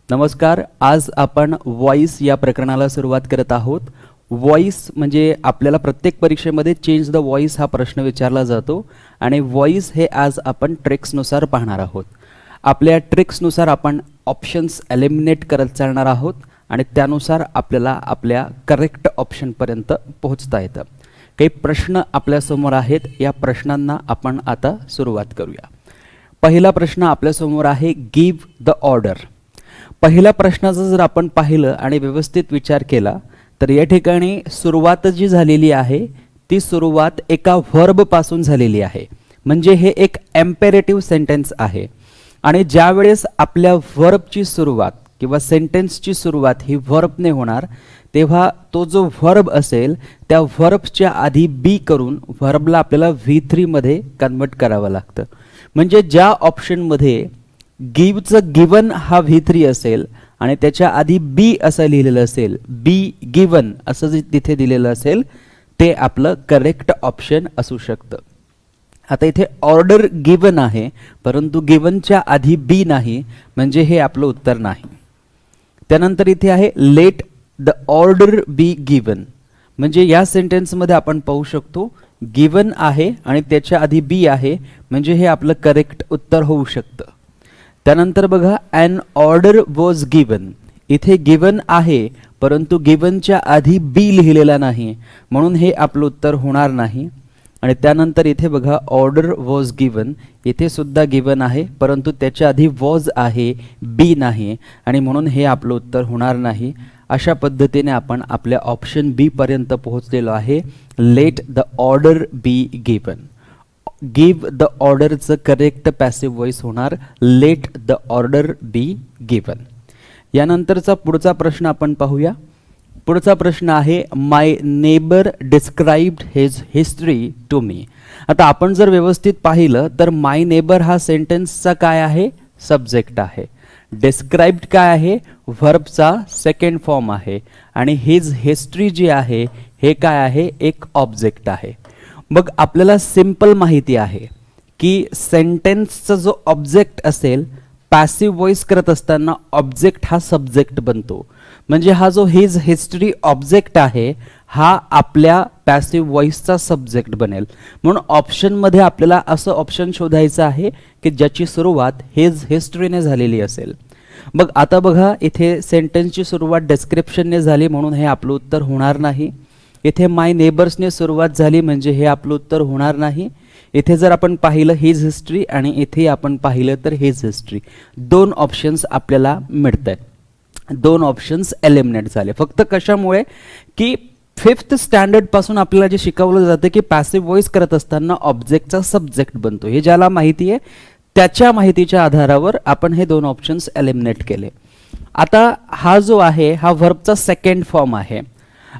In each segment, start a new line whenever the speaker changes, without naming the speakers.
नमस्कार. आज आपण व्हॉइस या प्रकरणाला सुरुवात करत आहोत. व्हॉइस म्हणजे आपल्याला प्रत्येक परीक्षेमध्ये चेंज द व्हॉइस हा प्रश्न विचारला जातो आणि व्हॉइस हे आज आपण ट्रिक्सनुसार पाहणार आहोत. आपल्या ट्रिक्सनुसार आपण ऑप्शन्स एलिमिनेट करत चालणार आहोत आणि त्यानुसार आपल्याला आपल्या करेक्ट ऑप्शनपर्यंत पोहोचता येतं. काही प्रश्न आपल्यासमोर आहेत. या प्रश्नांना आपण आता सुरुवात करूया. पहिला प्रश्न आपल्यासमोर आहे, गिव्ह द ऑर्डर. पहिल्या प्रश्नाचं जर आपण पाहिलं आणि व्यवस्थित विचार केला तर या ठिकाणी सुरुवात जी झालेली आहे ती सुरुवात एका व्हर्बपासून झालेली आहे. म्हणजे हे एक एम्पेरेटिव्ह सेंटेन्स आहे आणि ज्या वेळेस आपल्या व्हर्बची सुरुवात किंवा सेंटेन्सची सुरुवात ही व्हर्बने होणार तेव्हा तो जो व्हर्ब असेल त्या व्हर्बच्या आधी बी करून व्हर्बला आपल्याला V3 मध्ये कन्वर्ट करावं लागतं. म्हणजे ज्या ऑप्शनमध्ये गिव्हचं गिवन हा V3 असेल आणि त्याच्या आधी बी असं लिहिलेलं असेल, बी गिवन असं जे तिथे दिलेलं असेल ते आपलं करेक्ट ऑप्शन असू शकतं. आता इथे ऑर्डर गिवन आहे परंतु गिवनच्या आधी बी नाही म्हणजे हे आपलं उत्तर नाही. त्यानंतर इथे आहे let the order be given. म्हणजे या सेंटेन्समध्ये आपण पाहू शकतो गिवन आहे आणि त्याच्या आधी बी आहे म्हणजे हे आपलं करेक्ट उत्तर होऊ शकतं. त्यानंतर बघा, ॲन ऑर्डर वॉज गिवन. इथे गिवन आहे परंतु गिवनच्या आधी बी लिहिलेला नाही म्हणून हे आपलं उत्तर होणार नाही. आणि त्यानंतर इथे बघा, ऑर्डर वॉज गिवन. इथे सुद्धा गिवन आहे परंतु त्याच्या आधी वॉज आहे, बी नाही आणि म्हणून हे आपलं उत्तर होणार नाही. अशा पद्धतीने आपण आपल्या ऑप्शन बी पर्यंत पोहोचलेलो आहे. Let the order be given. Give the ऑर्डरचं करेक्ट पॅसिव्ह व्हॉइस होणार let the order be given. यानंतरचा पुढचा प्रश्न आपण पाहूया. पुढचा प्रश्न आहे, my neighbour described his history to me. आता आपण जर व्यवस्थित पाहिलं तर माय नेबर हा सेंटेन्सचा काय आहे, सब्जेक्ट आहे. डिस्क्राइब्ड काय आहे, व्हर्बचा सेकंड फॉर्म आहे आणि हिज हिस्ट्री जी आहे हे काय आहे, एक ऑब्जेक्ट आहे. मग आपल्याला सिंपल माहिती आहे की सेंटेन्सचा जो ऑब्जेक्ट असेल पॅसिव्ह व्हॉइस करत असताना ऑब्जेक्ट हा सब्जेक्ट बनतो. म्हणजे हा जो हिज हिस्ट्री ऑब्जेक्ट आहे हा आपल्या पॅसिव्ह व्हॉइसचा सब्जेक्ट बनेल. म्हणून ऑप्शनमध्ये आपल्याला असं ऑप्शन शोधायचं आहे की ज्याची सुरुवात हिज हिस्ट्रीने झालेली असेल. मग आता बघा, इथे सेंटेन्सची सुरुवात डिस्क्रिप्शनने झाली म्हणून हे आपलं उत्तर होणार नाही. इथे माय नेबर्सने सुरुवात झाली म्हणजे हे आपलं उत्तर होणार नाही. इथे जर आपण पाहिलं हिज हिस्ट्री आणि इथे आपण पाहिलं तर हिज हिस्ट्री, दोन ऑप्शन्स आपल्याला मिळत आहेत. दोन ऑप्शन्स एलिमिनेट झाले. फक्त कशामुळे की 5th स्टँडर्ड पासून आपल्याला जे शिकवलं जातं की पॅसिव्ह व्हॉइस करत असताना ऑब्जेक्टचा सब्जेक्ट बनतो, हे ज्याला माहिती आहे त्याच्या माहितीच्या आधारावर आपण हे दोन ऑप्शन्स एलिमिनेट केले. आता हा जो आहे हा व्हर्बचा सेकंड फॉर्म आहे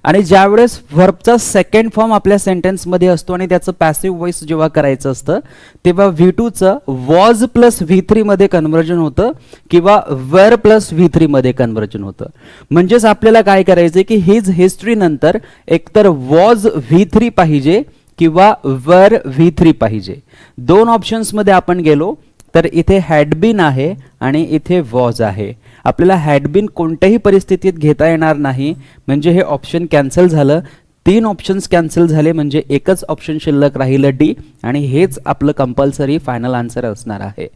आणि ज्यावेळेस व्हर्बचा सेकंड फॉर्म आपल्या सेंटेन्समध्ये असतो आणि त्याचं पॅसिव्ह व्हॉइस जेव्हा करायचं असतं तेव्हा V2चं वॉज प्लस V3 मध्ये कन्व्हर्जन होतं किंवा वर प्लस V3 मध्ये कन्व्हर्जन होतं. म्हणजेच आपल्याला काय करायचं की हिज हिस्ट्री नंतर एकतर वॉज V3 पाहिजे किंवा वर V3 पाहिजे. दोन ऑप्शन्समध्ये आपण गेलो तर इथे हॅड बीन आहे आणि इथे वॉज आहे. आपल्याला हॅड बीन कोणत्याही परिस्थितीत घेता येणार नाही म्हणजे हे ऑप्शन कॅन्सल झालं. 3 ऑप्शन्स कॅन्सल झाले म्हणजे एकच ऑप्शन शिल्लक राहिलं डी आणि हेच आपलं कंपल्सरी फायनल आन्सर असणार आहे.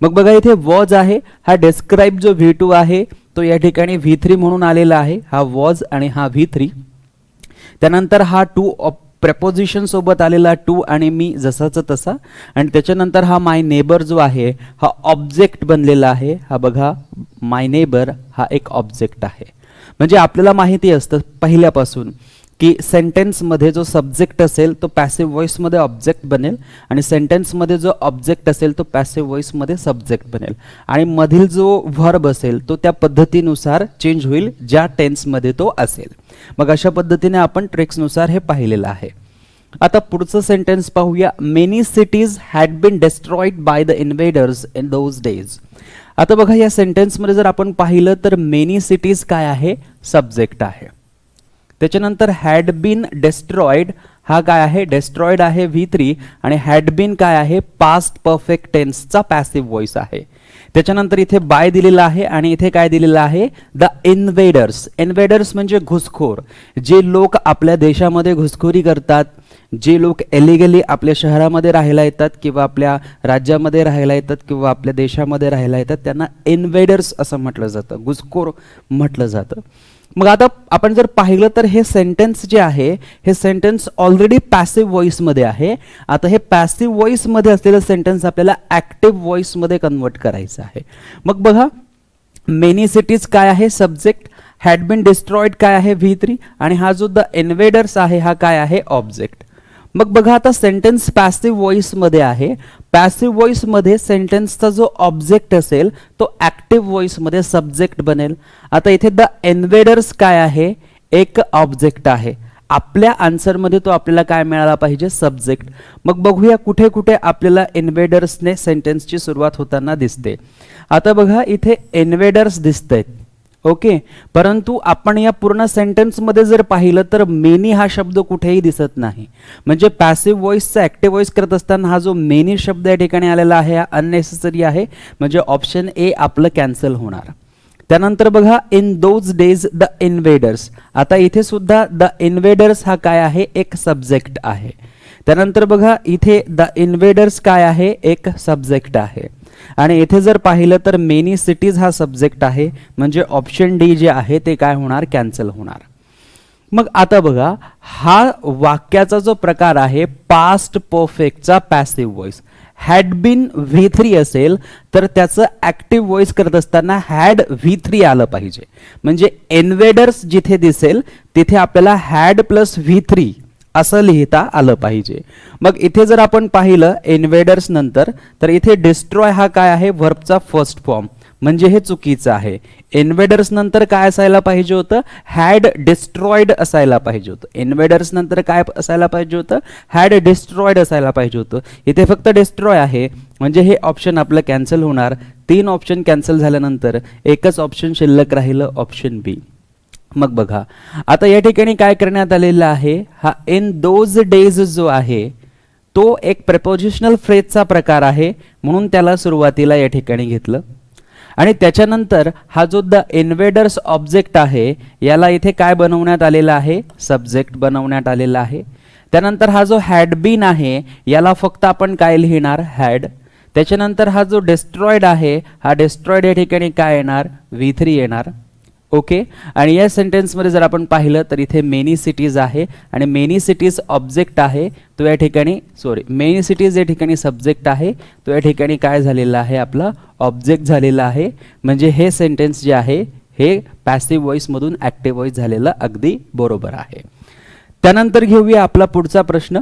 मग बघा, इथे वॉज आहे, हा डिस्क्राइब जो V2 आहे तो या ठिकाणी V3 म्हणून आलेला आहे. हा वॉज आणि हा V3. त्यानंतर हा टू प्रेपोजिशन सोबत आलेला टू आणि मी जसाचा तसा आणि त्याच्यानंतर हा माय नेबर जो आहे हा ऑब्जेक्ट बनलेला आहे. हा बघा, माय नेबर हा एक ऑब्जेक्ट आहे. म्हणजे आपल्याला माहिती असतं पहिल्यापासून की सेंटेन्समध्ये जो सब्जेक्ट असेल तो पॅसिव्ह व्हॉइसमध्ये ऑब्जेक्ट बनेल आणि सेंटेन्समध्ये जो ऑब्जेक्ट असेल तो पॅसिव्ह व्हॉइसमध्ये सब्जेक्ट बनेल आणि मधील जो व्हर्ब असेल तो त्या पद्धतीनुसार चेंज होईल ज्या टेन्समध्ये तो असेल. मग अशा पद्धतीने आपण ट्रिक्सनुसार हे पाहिलेलं आहे. आता पुढचं सेंटेन्स पाहूया. Many cities had been destroyed by the invaders in those days. आता बघा, या सेंटेन्समध्ये जर आपण पाहिलं तर मेनी सिटीज काय आहे, सब्जेक्ट आहे. त्याच्यानंतर हॅड बीन डिस्ट्रॉइड हा काय आहे, डिस्ट्रॉइड आहे V3 आणि हॅड बीन काय आहे, पास्ट परफेक्ट टेन्सचा पॅसिव्ह व्हॉइस आहे. त्याच्यानंतर इथे बाय दिलेला आहे आणि इथे काय दिलेलं आहे, द इन्व्हेडर्स. इन्व्हेडर्स म्हणजे घुसखोर, जे लोक आपल्या देशामध्ये घुसखोरी करतात, जे लोक एलिगली आपल्या शहरामध्ये राहायला येतात किंवा आपल्या राज्यामध्ये राहायला येतात किंवा आपल्या देशामध्ये राहायला येतात, त्यांना इन्व्हेडर्स असं म्हटलं जातं, घुसखोर म्हटलं जातं. मग आता आपण जर पाहिलं तर हे सेंटेन्स जे आहे, हे सेंटेन्स ऑलरेडी पॅसिव्ह व्हॉइसमध्ये आहे. आता हे पॅसिव्ह व्हॉइसमध्ये असलेलं सेंटेन्स आपल्याला ॲक्टिव्ह व्हॉइसमध्ये कन्वर्ट करायचं आहे. मग बघा, मेनी सिटीज काय आहे, सब्जेक्ट, हॅड बीन डिस्ट्रॉइड काय आहे, V3, आणि हा जो द इन्व्हेडर्स आहे हा काय आहे, ऑब्जेक्ट. मग बघा, आता सेंटेन्स पॅसिव्ह व्हॉइसमध्ये आहे. पॅसिव्ह व्हॉइसमध्ये सेंटेन्सचा जो ऑब्जेक्ट असेल तो ॲक्टिव्ह व्हॉइसमध्ये सब्जेक्ट बनेल. आता इथे द इन्व्हेडर्स काय आहे, एक ऑब्जेक्ट आहे. आपल्या आन्सरमध्ये तो आपल्याला काय मिळाला पाहिजे, सब्जेक्ट. मग बघूया कुठे कुठे आपल्याला इन्व्हेडर्सने सेंटेन्सची सुरुवात होताना दिसते. आता बघा, इथे इन्व्हेडर्स दिसतंय, ओके, परंतु आपण या पूर्ण सेंटेन्समध्ये जर पाहिलं तर मेनी हा शब्द कुठेही दिसत नाही. म्हणजे पॅसिव्ह व्हॉइसचा ॲक्टिव्ह व्हॉइस करत असताना हा जो मेनी शब्द या ठिकाणी आलेला आहे हा अननेसेसरी आहे. म्हणजे ऑप्शन ए आपलं कॅन्सल होणार. त्यानंतर बघा, इन दोज डेज द इन्व्हेडर्स. आता इथे सुद्धा द इन्व्हेडर्स हा काय आहे, एक सब्जेक्ट आहे. त्यानंतर बघा, इथे द इन्व्हेडर्स काय आहे, एक सब्जेक्ट आहे. आणि इथे जर पाहिलं तर मेनी सिटीज हा सब्जेक्ट आहे. म्हणजे ऑप्शन डी जे आहे ते काय होणार, कॅन्सल होणार. मग आता बघा, हा वाक्याचा जो प्रकार आहे पास्ट परफेक्टचा passive voice, had been V3 असेल तर त्याचं ॲक्टिव्ह व्हॉइस करत असताना हॅड V3 आलं पाहिजे. म्हणजे इन्व्हेडर्स जिथे दिसेल तिथे आपल्याला हॅड प्लस V3 असं लिहिता आलं पाहिजे. मग इथे जर आपण पाहिलं इन्व्हेडर्स नंतर, तर इथे डिस्ट्रॉय हा काय आहे, व्हर्बचा फर्स्ट फॉर्म. म्हणजे हे चुकीचं आहे. इन्व्हेडर्स नंतर काय असायला पाहिजे होतं, हॅड डिस्ट्रॉइड असायला पाहिजे होतं. इन्व्हेडर्स नंतर काय असायला पाहिजे होतं, हॅड डिस्ट्रॉइड असायला पाहिजे होतं. इथे फक्त डिस्ट्रॉय आहे, म्हणजे हे ऑप्शन आपलं कॅन्सल होणार. 3 ऑप्शन कॅन्सल झाल्यानंतर एकच ऑप्शन शिल्लक राहिलं, ऑप्शन बी. मग बघा, आता या ठिकाणी काय करण्यात आलेलं आहे, हा इन दोज डेज जो आहे तो एक प्रेपोजिशनल फ्रेजचा प्रकार आहे, म्हणून त्याला सुरुवातीला या ठिकाणी घेतलं. आणि त्याच्यानंतर हा जो द इन्व्हेडर्स ऑब्जेक्ट आहे याला इथे काय बनवण्यात आलेला आहे, सब्जेक्ट बनवण्यात आलेला आहे. त्यानंतर हा जो हॅड बीन आहे याला फक्त आपण काय लिहिणार, हॅड. त्याच्यानंतर हा जो डिस्ट्रॉइड आहे हा डिस्ट्रॉइड या ठिकाणी काय येणार, V3 येणार, ओके. आणि या सेंटेन्समध्ये जर आपण पाहिलं तर इथे मेनी सिटीज आहे आणि मेनी सिटीज ऑब्जेक्ट आहे, तो या ठिकाणी मेनी सिटीज या ठिकाणी सब्जेक्ट आहे, तो या ठिकाणी काय झालेला आहे, आपला ऑब्जेक्ट झालेला आहे. म्हणजे हे सेंटेन्स जे आहे हे पॅसिव्ह व्हॉइसमधून ॲक्टिव्ह व्हॉइस झालेलं अगदी बरोबर आहे. त्यानंतर घेऊया आपला पुढचा प्रश्न.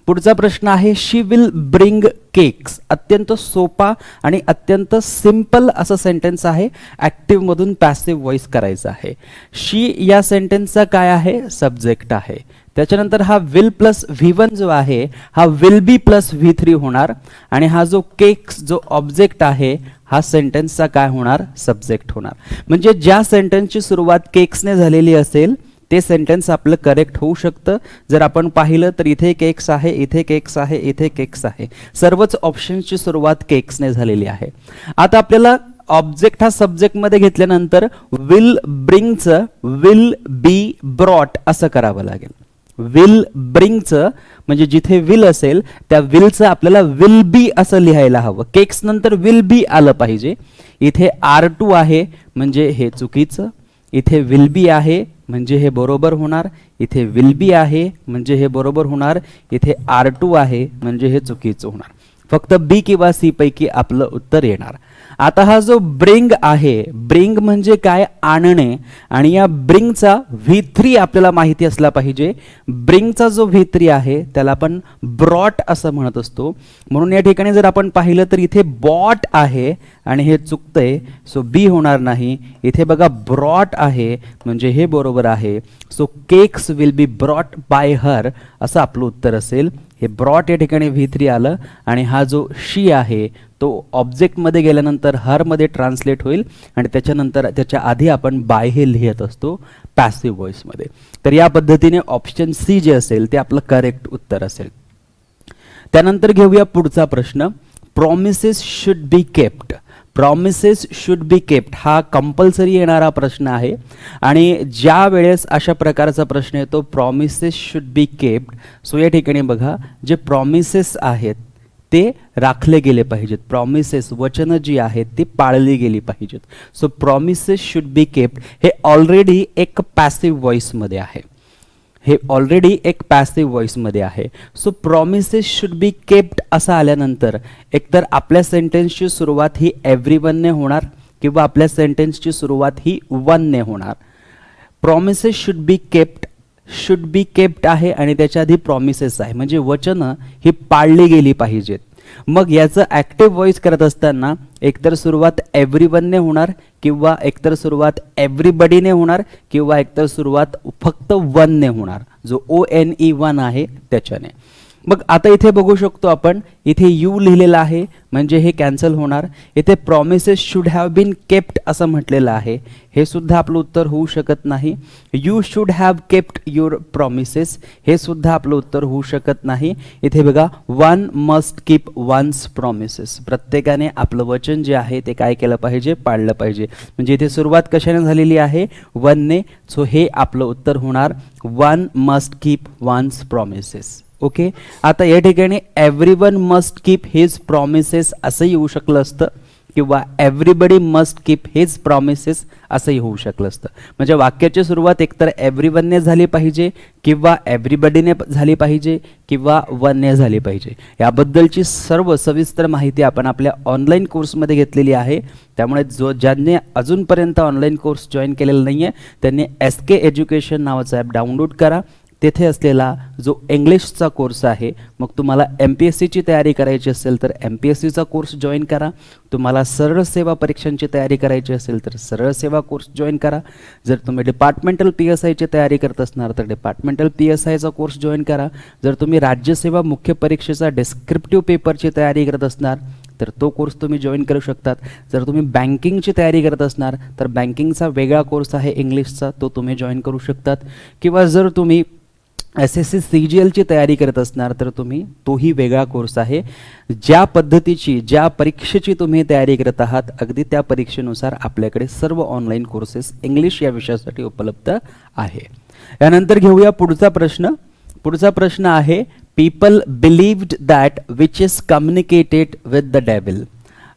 पुढचा प्रश्न आहे, शी विल ब्रिंग केक्स. अत्यंत सोपा आणि अत्यंत सिंपल असं सेंटेन्स आहे. ॲक्टिव्ह मधून पॅसिव्ह व्हॉइस करायचा आहे. शी या सेंटेन्सचा काय आहे, सब्जेक्ट आहे. त्याच्यानंतर हा विल प्लस V1 जो आहे हा विल बी प्लस V3 होणार. आणि हा जो केक्स जो ऑब्जेक्ट आहे हा सेंटेन्सचा काय होणार, सब्जेक्ट होणार. म्हणजे ज्या सेंटेन्सची सुरुवात केक्सने झालेली असेल ते सेंटेन्स आपलं करेक्ट होऊ शकतं. जर आपण पाहिलं तर इथे केक्स आहे, इथे केक्स आहे, इथे केक्स आहे. सर्वच ऑप्शन्सची सुरुवात केक्सने झालेली आहे. आता आपल्याला ऑब्जेक्ट हा सब्जेक्टमध्ये घेतल्यानंतर विल ब्रिंगचं विल बी ब्रॉट असं करावं लागेल. विल ब्रिंगचं म्हणजे जिथे विल असेल त्या विलचं आपल्याला विल बी असं लिहायला हवं. केक्स नंतर विल बी आलं पाहिजे. इथे R2 आहे म्हणजे हे चुकीचं. इथे विल बी आहे म्हणजे हे बरोबर होणार. इथे विल बी आहे म्हणजे हे बरोबर होणार. इथे R2 आहे म्हणजे हे चुकीचं होणार. फक्त बी किंवा सी पैकी आपलं उत्तर येणार. आता हा जो ब्रिंग आहे, ब्रिंग म्हणजे काय, आणणे. आणि या ब्रिंगचा V3 आपल्याला माहिती असला पाहिजे. ब्रिंगचा जो V3 आहे त्याला आपण ब्रॉट असं म्हणत असतो. म्हणून या ठिकाणी जर आपण पाहिलं तर इथे बॉट आहे आणि हे चुकतंय, सो बी होणार नाही. इथे बघा ब्रॉट आहे म्हणजे हे बरोबर आहे. So cakes will be brought by हर असं आपलं उत्तर असेल. हे ब्रॉट या ठिकाणी V3 आलं आणि हा जो शी आहे तो ऑब्जेक्टमध्ये गेल्यानंतर हरमध्ये ट्रान्सलेट होईल आणि त्याच्यानंतर त्याच्या आधी आपण बाय हे लिहित असतो पॅसिव्ह व्हॉइसमध्ये. तर या पद्धतीने ऑप्शन सी जे असेल ते आपलं करेक्ट उत्तर असेल. त्यानंतर घेऊया पुढचा प्रश्न. Promises should be kept. Promises should be kept हा कंपल्सरी येणारा प्रश्न आहे आणि ज्या वेळेस अशा प्रकारचा प्रश्न येतो promises should be kept, so या ठिकाणी बघा जे प्रॉमिसेस आहेत ते राखले गेले पाहिजेत, प्रॉमिसेस वचनं जी आहेत ती पाळली गेली पाहिजेत. So promises should be kept हे ऑलरेडी एक पॅसिव्ह व्हॉइसमध्ये आहे, हे ऑलरेडी एक पॅसिव्ह व्हॉइसमध्ये आहे. So promises should be kept असं आल्यानंतर एकतर आपल्या सेंटेन्सची सुरुवात ही एव्हरीवनने होणार किंवा आपल्या सेंटेन्सची सुरुवात ही वनने होणार. प्रॉमिसेस शुड बी केप्ट आहे आणि त्याच्या आधी प्रॉमिसेस आहे म्हणजे वचनं ही पाळली गेली पाहिजेत. मग याचं ॲक्टिव्ह व्हॉइस करत असताना एकतर सुरुवात एव्हरीवनने होणार किंवा एकतर सुरुवात एव्हरीबडीने होणार किंवा एकतर सुरुवात फक्त वनने होणार, जो ONE वन आहे त्याच्याने. मग आता इथे बघू शकतो आपण इथे यू लिहिलेला आहे म्हणजे हे कॅन्सल होणार. इथे promises should have been kept असं म्हटलेलं आहे, हे सुद्धा आपलं उत्तर होऊ शकत नाही. You should have kept your promises हे सुद्धा आपलं उत्तर होऊ शकत नाही. इथे बघा one must keep one's promises, प्रत्येकाने आपलं वचन जे आहे ते काय केलं पाहिजे, पाळलं पाहिजे. म्हणजे इथे सुरुवात कशाने झालेली आहे, वनने. सो हे आपलं उत्तर होणार one must keep one's promises. Okay, आता या ठिकाणी everyone must keep his promises असंही होऊ शकलं असतं किंवा everybody must keep his promises असंही होऊ शकलं असतं. म्हणजे वाक्याची सुरुवात एकतर एव्हरीवनने झाली पाहिजे किंवा एव्हरीबडीने झाली पाहिजे किंवा वनने झाली पाहिजे. याबद्दलची सर्व सविस्तर माहिती आपण आपल्या ऑनलाईन कोर्समध्ये घेतलेली आहे. त्यामुळे ज्यांनी अजूनपर्यंत ऑनलाईन कोर्स जॉईन केलेला नाही आहे त्यांनी SK एज्युकेशन नावाचा ॲप डाउनलोड करा. तेथे असलेला जो इंग्लिशचा कोर्स आहे, मग तुम्हाला MPSCची तयारी करायची असेल तर MPSCचा कोर्स जॉईन करा. तुम्हाला सरळ सेवा परीक्षांची तयारी करायची असेल तर सरळ सेवा कोर्स जॉईन करा. जर तुम्ही डिपार्टमेंटल PSIची तयारी करत असणार तर डिपार्टमेंटल PSIचा कोर्स जॉईन करा. जर तुम्ही राज्यसेवा मुख्य परीक्षेचा डिस्क्रिप्टिव्ह पेपरची तयारी करत असणार तर तो कोर्स तुम्ही जॉईन करू शकतात. जर तुम्ही बँकिंगची तयारी करत असणार तर बँकिंगचा वेगळा कोर्स आहे इंग्लिशचा, तो तुम्ही जॉईन करू शकतात. किंवा जर तुम्ही SSC CGLची तयारी करत असणार तर तुम्ही तोही वेगळा कोर्स आहे. ज्या पद्धतीची ज्या परीक्षेची तुम्ही तयारी करत आहात अगदी त्या परीक्षेनुसार आपल्याकडे सर्व ऑनलाईन कोर्सेस इंग्लिश या विषयासाठी उपलब्ध आहे. यानंतर घेऊया पुढचा प्रश्न. पुढचा प्रश्न आहे people believed that which is communicated with the devil.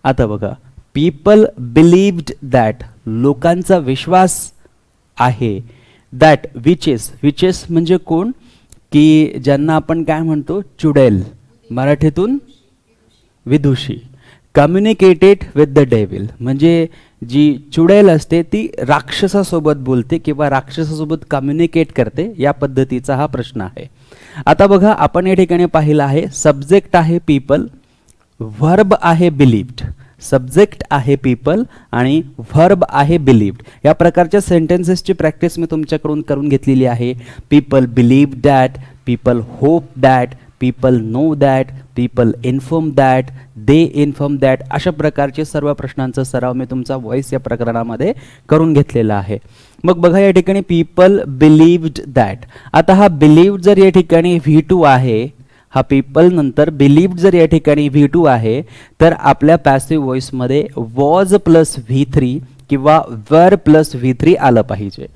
आता बघा पीपल बिलीव्ड दॅट लोकांचा विश्वास आहे दॅट विचेस म्हणजे कोण, की ज्यांना आपण काय म्हणतो चुडेल, मराठीतून विदुषी. कम्युनिकेटेड विथ द डेव्हिल म्हणजे जी चुडेल असते ती राक्षसासोबत बोलते किंवा राक्षसासोबत कम्युनिकेट करते, या पद्धतीचा हा प्रश्न आहे. आता बघा आपण या ठिकाणी पाहिलं आहे सब्जेक्ट आहे पीपल, व्हर्ब आहे बिलीव्ड, सब्जेक्ट आहे पीपल आणि व्हर्ब आहे बिलीव्ड. या प्रकारच्या सेंटेन्सेसची प्रॅक्टिस मी तुमच्याकडून करून घेतलेली आहे. People believe that, people hope that, people know that, people inform that, they inform that, अशा प्रकारचे सर्व प्रश्नांचा सराव मी तुमचा व्हॉइस या प्रकरणामध्ये करून घेतलेला आहे. मग बघा या ठिकाणी पीपल बिलीव्ड दॅट. आता हा बिलीव्ड जर या ठिकाणी V2 आहे, हा पीपल नंतर बिलीव्ड जर या ठिकाणी V2 आहे तर आपल्या पॅसिव्ह व्हॉइसमध्ये वॉज प्लस V3 किंवा वर प्लस V3 आलं पाहिजे.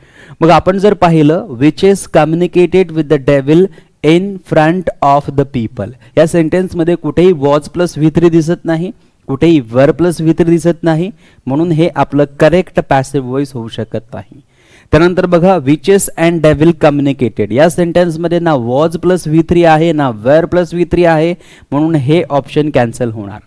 मग आपण जर पाहिलं which is communicated with the devil in front of the people, या सेंटेन्समध्ये कुठेही वॉज प्लस V3 दिसत नाही, कुठेही वर प्लस V3 दिसत नाही, म्हणून हे आपलं करेक्ट पॅसिव्ह व्हॉइस होऊ शकत नाही. त्यानंतर बघा विचेस अँड डेव्हिल कम्युनिकेटेड, या सेंटेन्समध्ये ना वॉज प्लस V3 आहे ना वेअर प्लस V3 आहे, म्हणून हे ऑप्शन कॅन्सल होणार.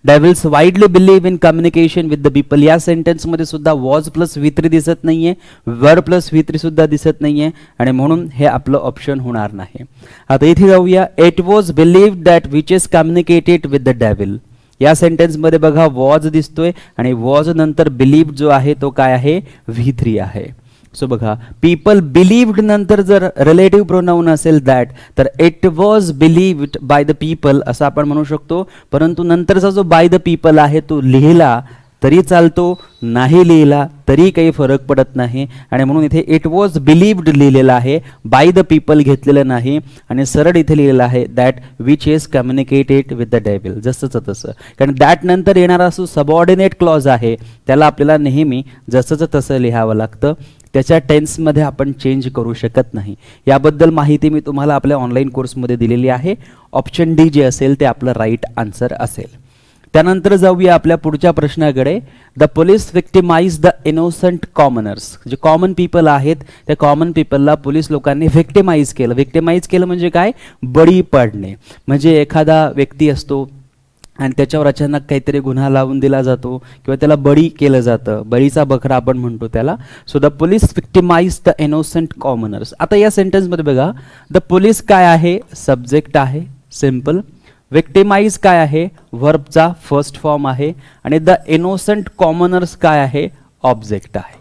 Devil's widely believe in communication with the people, या सेंटेन्समध्ये सुद्धा वॉज प्लस V3 दिसत नाहीये, वेअर प्लस V3 सुद्धा दिसत नाहीये आणि म्हणून हे आपलं ऑप्शन होणार नाही. आता इथे जाऊया. It was believed that witches communicated with the devil, या सेंटेन्समध्ये बघा वॉज दिसतोय आणि वॉज नंतर बिलीव्ड जो आहे तो काय आहे V3 आहे. सो बघा पीपल बिलीव्ड नंतर जर रिलेटिव्ह प्रोनाउन असेल दॅट तर it was believed by the people असं आपण म्हणू शकतो, परंतु नंतरचा जो बाय द पीपल आहे तो लिहिला तरी चालतो, नाही लिहिला तरी काही फरक पडत नाही. आणि म्हणून इथे इट वॉज बिलीव्ड लिहिलेलं आहे, बाय द पीपल घेतलेलं नाही. आणि सरळ इथे लिहिलेलं आहे that which is communicated with the devil, जसंच तसं. कारण दॅट नंतर येणारा जो सबऑर्डिनेट क्लॉज आहे त्याला आपल्याला नेहमी जसंच तसं लिहावं लागतं, त्याच्या टेन्समध्ये आपण चेंज करू शकत नाही. याबद्दल माहिती मी तुम्हाला आपल्या ऑनलाईन कोर्समध्ये दिलेली आहे. ऑप्शन डी जे असेल ते आपलं राईट आन्सर असेल. त्यानंतर जाऊया आपल्या पुढच्या प्रश्नाकडे. The police victimise the innocent commoners, जे कॉमन पीपल आहेत त्या कॉमन पीपलला पोलीस लोकांनी विक्टिमाइज केलं. विक्टिमाइज केलं म्हणजे काय, बळी पडणे. म्हणजे एखादा व्यक्ती असतो आणि त्याच्यावर अचानक काहीतरी गुन्हा लावून दिला जातो किंवा त्याला बळी केलं जातं, बळीचा बकरा आपण म्हणतो त्याला. So the police victimise the innocent commoners. आता या सेंटेन्समध्ये बघा, द पोलीस काय आहे, सब्जेक्ट आहे, सिम्पल. विक्टिमाइज काय आहे, व्हर्बचा फर्स्ट फॉर्म आहे. आणि द इनोसंट कॉमनर्स काय आहे, ऑब्जेक्ट आहे.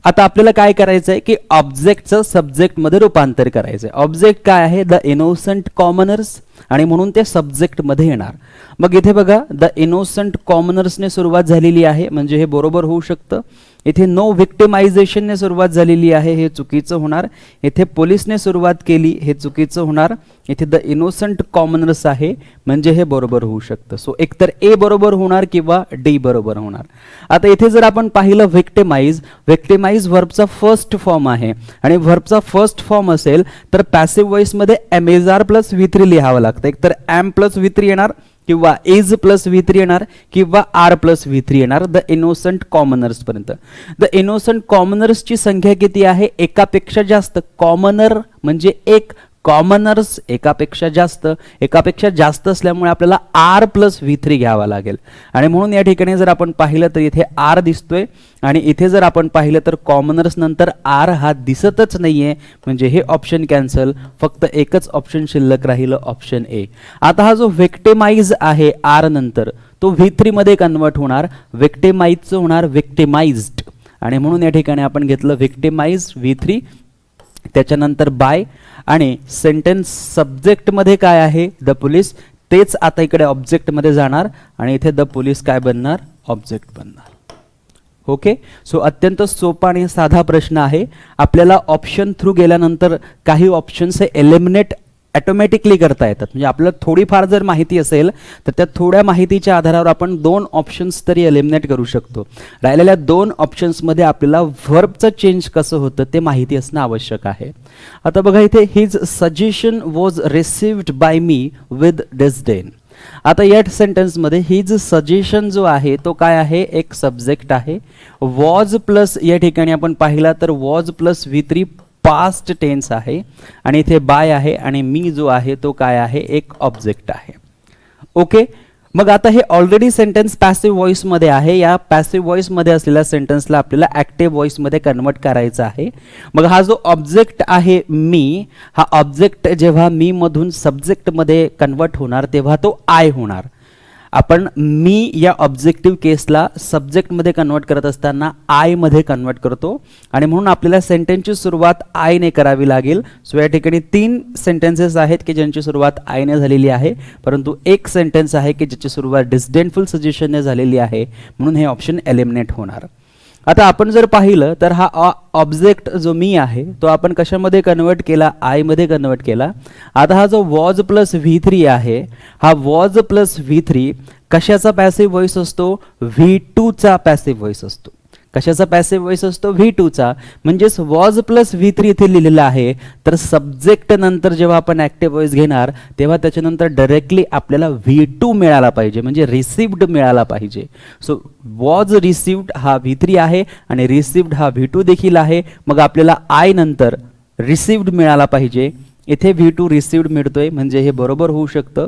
आता आपल्याला काय करायचं आहे की ऑब्जेक्टचं सब्जेक्टमध्ये रूपांतर करायचं आहे. ऑब्जेक्ट काय आहे, द इनोसंट कॉमनर्स, आणि म्हणून ते सब्जेक्टमध्ये येणार. मग इथे बघा, द इनोसंट कॉमनर्सने सुरुवात झालेली आहे म्हणजे हे बरोबर होऊ शकतं. इथे नो विक्टिमायझेशनने सुरुवात झालेली आहे, हे चुकीचं होणार. इथे पोलिसने सुरुवात केली, हे चुकीचं होणार. इथे द इनोसंट कॉमनर्स आहे म्हणजे हे बरोबर होऊ शकतं. सो एकतर ए बरोबर होणार किंवा डी बरोबर होणार. आता इथे जर आपण पाहिलं विक्टिमाइज, विक्टिमाइज व्हर्बचा फर्स्ट फॉर्म आहे आणि व्हर्बचा फर्स्ट फॉर्म असेल तर पॅसिव्ह वॉइसमध्ये एमएजआर प्लस V3 लिहावं लागतं. एकतर एम प्लस V3 येणार किंवा इज प्लस V3 येणार किंवा आर प्लस V3 येणार द इनोसंट कॉमनर्स पर्यंत. द इनोसंट कॉमनर्सची संख्या किती आहे, एकापेक्षा जास्त. कॉमनर म्हणजे एक, कॉमनर्स एकापेक्षा जास्त असल्यामुळे आपल्याला आर प्लस V3 घ्यावा लागेल. आणि म्हणून या ठिकाणी जर आपण पाहिलं तर इथे आर दिसतोय आणि इथे जर आपण पाहिलं तर कॉमनर्स नंतर आर हा दिसतच नाहीये, म्हणजे हे ऑप्शन कॅन्सल. फक्त एकच ऑप्शन शिल्लक राहिलं, ऑप्शन ए. आता हा जो विक्टिमाइज आहे आर नंतर तो V3 मध्ये कन्वर्ट होणार, विक्टिमाइजचं होणार विक्टिमाइज्ड. आणि म्हणून या ठिकाणी आपण घेतलं विक्टिमाइज V3, त्याच्यानंतर बाय. आणि सेंटेन्स सब्जेक्टमध्ये काय आहे, द पोलीस, तेच आता इकडे ऑब्जेक्टमध्ये जाणार आणि इथे द पोलीस काय बनणार, ऑब्जेक्ट बनणार. ओके. सो अत्यंत सोपा आणि साधा प्रश्न आहे. आपल्याला ऑप्शन थ्रू गेल्यानंतर काही ऑप्शन्स हे एलिमिनेट ऑटोमॅटिकली करता येतात. म्हणजे आपल्याला थोडीफार जर माहिती असेल तर त्या थोड्या माहितीच्या आधारावर आपण 2 ऑप्शन्स तरी एलिमिनेट करू शकतो. राहिलेल्या 2 ऑप्शन्समध्ये आपल्याला व्हर्बचं चेंज कसं होतं ते माहिती असणं आवश्यक आहे. आता बघा इथे his suggestion was received by me with disdain. आता या सेंटेन्समध्ये हिज सजेशन जो आहे तो काय आहे, एक सब्जेक्ट आहे. वॉज प्लस या ठिकाणी आपण पाहिला तर was plus V3 past tense आहे आणि इथे बाय आहे आणि मी जो आहे तो काय आहे, एक ऑब्जेक्ट आहे. ओके. मग आता हे ऑलरेडी सेंटेन्स पॅसिव्ह व्हॉइस मध्ये आहे. या पॅसिव्ह व्हॉइस मध्ये असलेल्या सेंटेन्सला आपल्याला ऍक्टिव्ह व्हॉइस मध्ये कन्वर्ट करायचं आहे. मग हा जो ऑब्जेक्ट आहे मी, हा ऑब्जेक्ट जेव्हा मी मधून सब्जेक्ट मध्ये कन्वर्ट होणार तेव्हा तो आय होणार. आपण मी या ऑब्जेक्टिव्ह केसला सब्जेक्टमध्ये कन्वर्ट करत असताना आय मध्ये कन्वर्ट करतो आणि म्हणून आपल्याला सेंटेन्सची सुरुवात आयने करावी लागेल. सो या ठिकाणी 3 सेंटेन्सेस आहेत की ज्यांची सुरुवात आयने झालेली आहे, परंतु एक सेंटेन्स आहे की ज्याची सुरुवात डिसडेनफुल सजेशनने झालेली आहे, म्हणून हे ऑप्शन एलिमिनेट होणार. आता आपण जर पाहिलं तर हा ऑब्जेक्ट जो मी आहे तो आपण कशामध्ये कन्वर्ट केला, आय मध्ये कन्वर्ट केला. आता हा जो वॉज प्लस V3 आहे, हा वॉज प्लस V3 कशाचा पॅसिव्ह व्हॉइस असतो, V2 चा पॅसिव्ह व्हॉइस असतो. कशाचा पॅसिव्ह व्हॉइस असतो, V2 म्हणजेच वॉज प्लस V3 इथे लिहिलेलं आहे. तर सब्जेक्ट नंतर जेव्हा आपण ऍक्टिव्ह व्हॉइस घेणार तेव्हा त्याच्यानंतर डायरेक्टली आपल्याला V2 मिळाला पाहिजे, म्हणजे रिसिव्ड मिळाला पाहिजे. सो वॉज रिसिव्ड हा V3 आहे आणि रिसिव्ड हा V2 देखील आहे. मग आपल्याला आय नंतर रिसिव्ड मिळाला पाहिजे. इथे V2 रिसिव्ड मिळतोय म्हणजे हे बरोबर होऊ शकतं.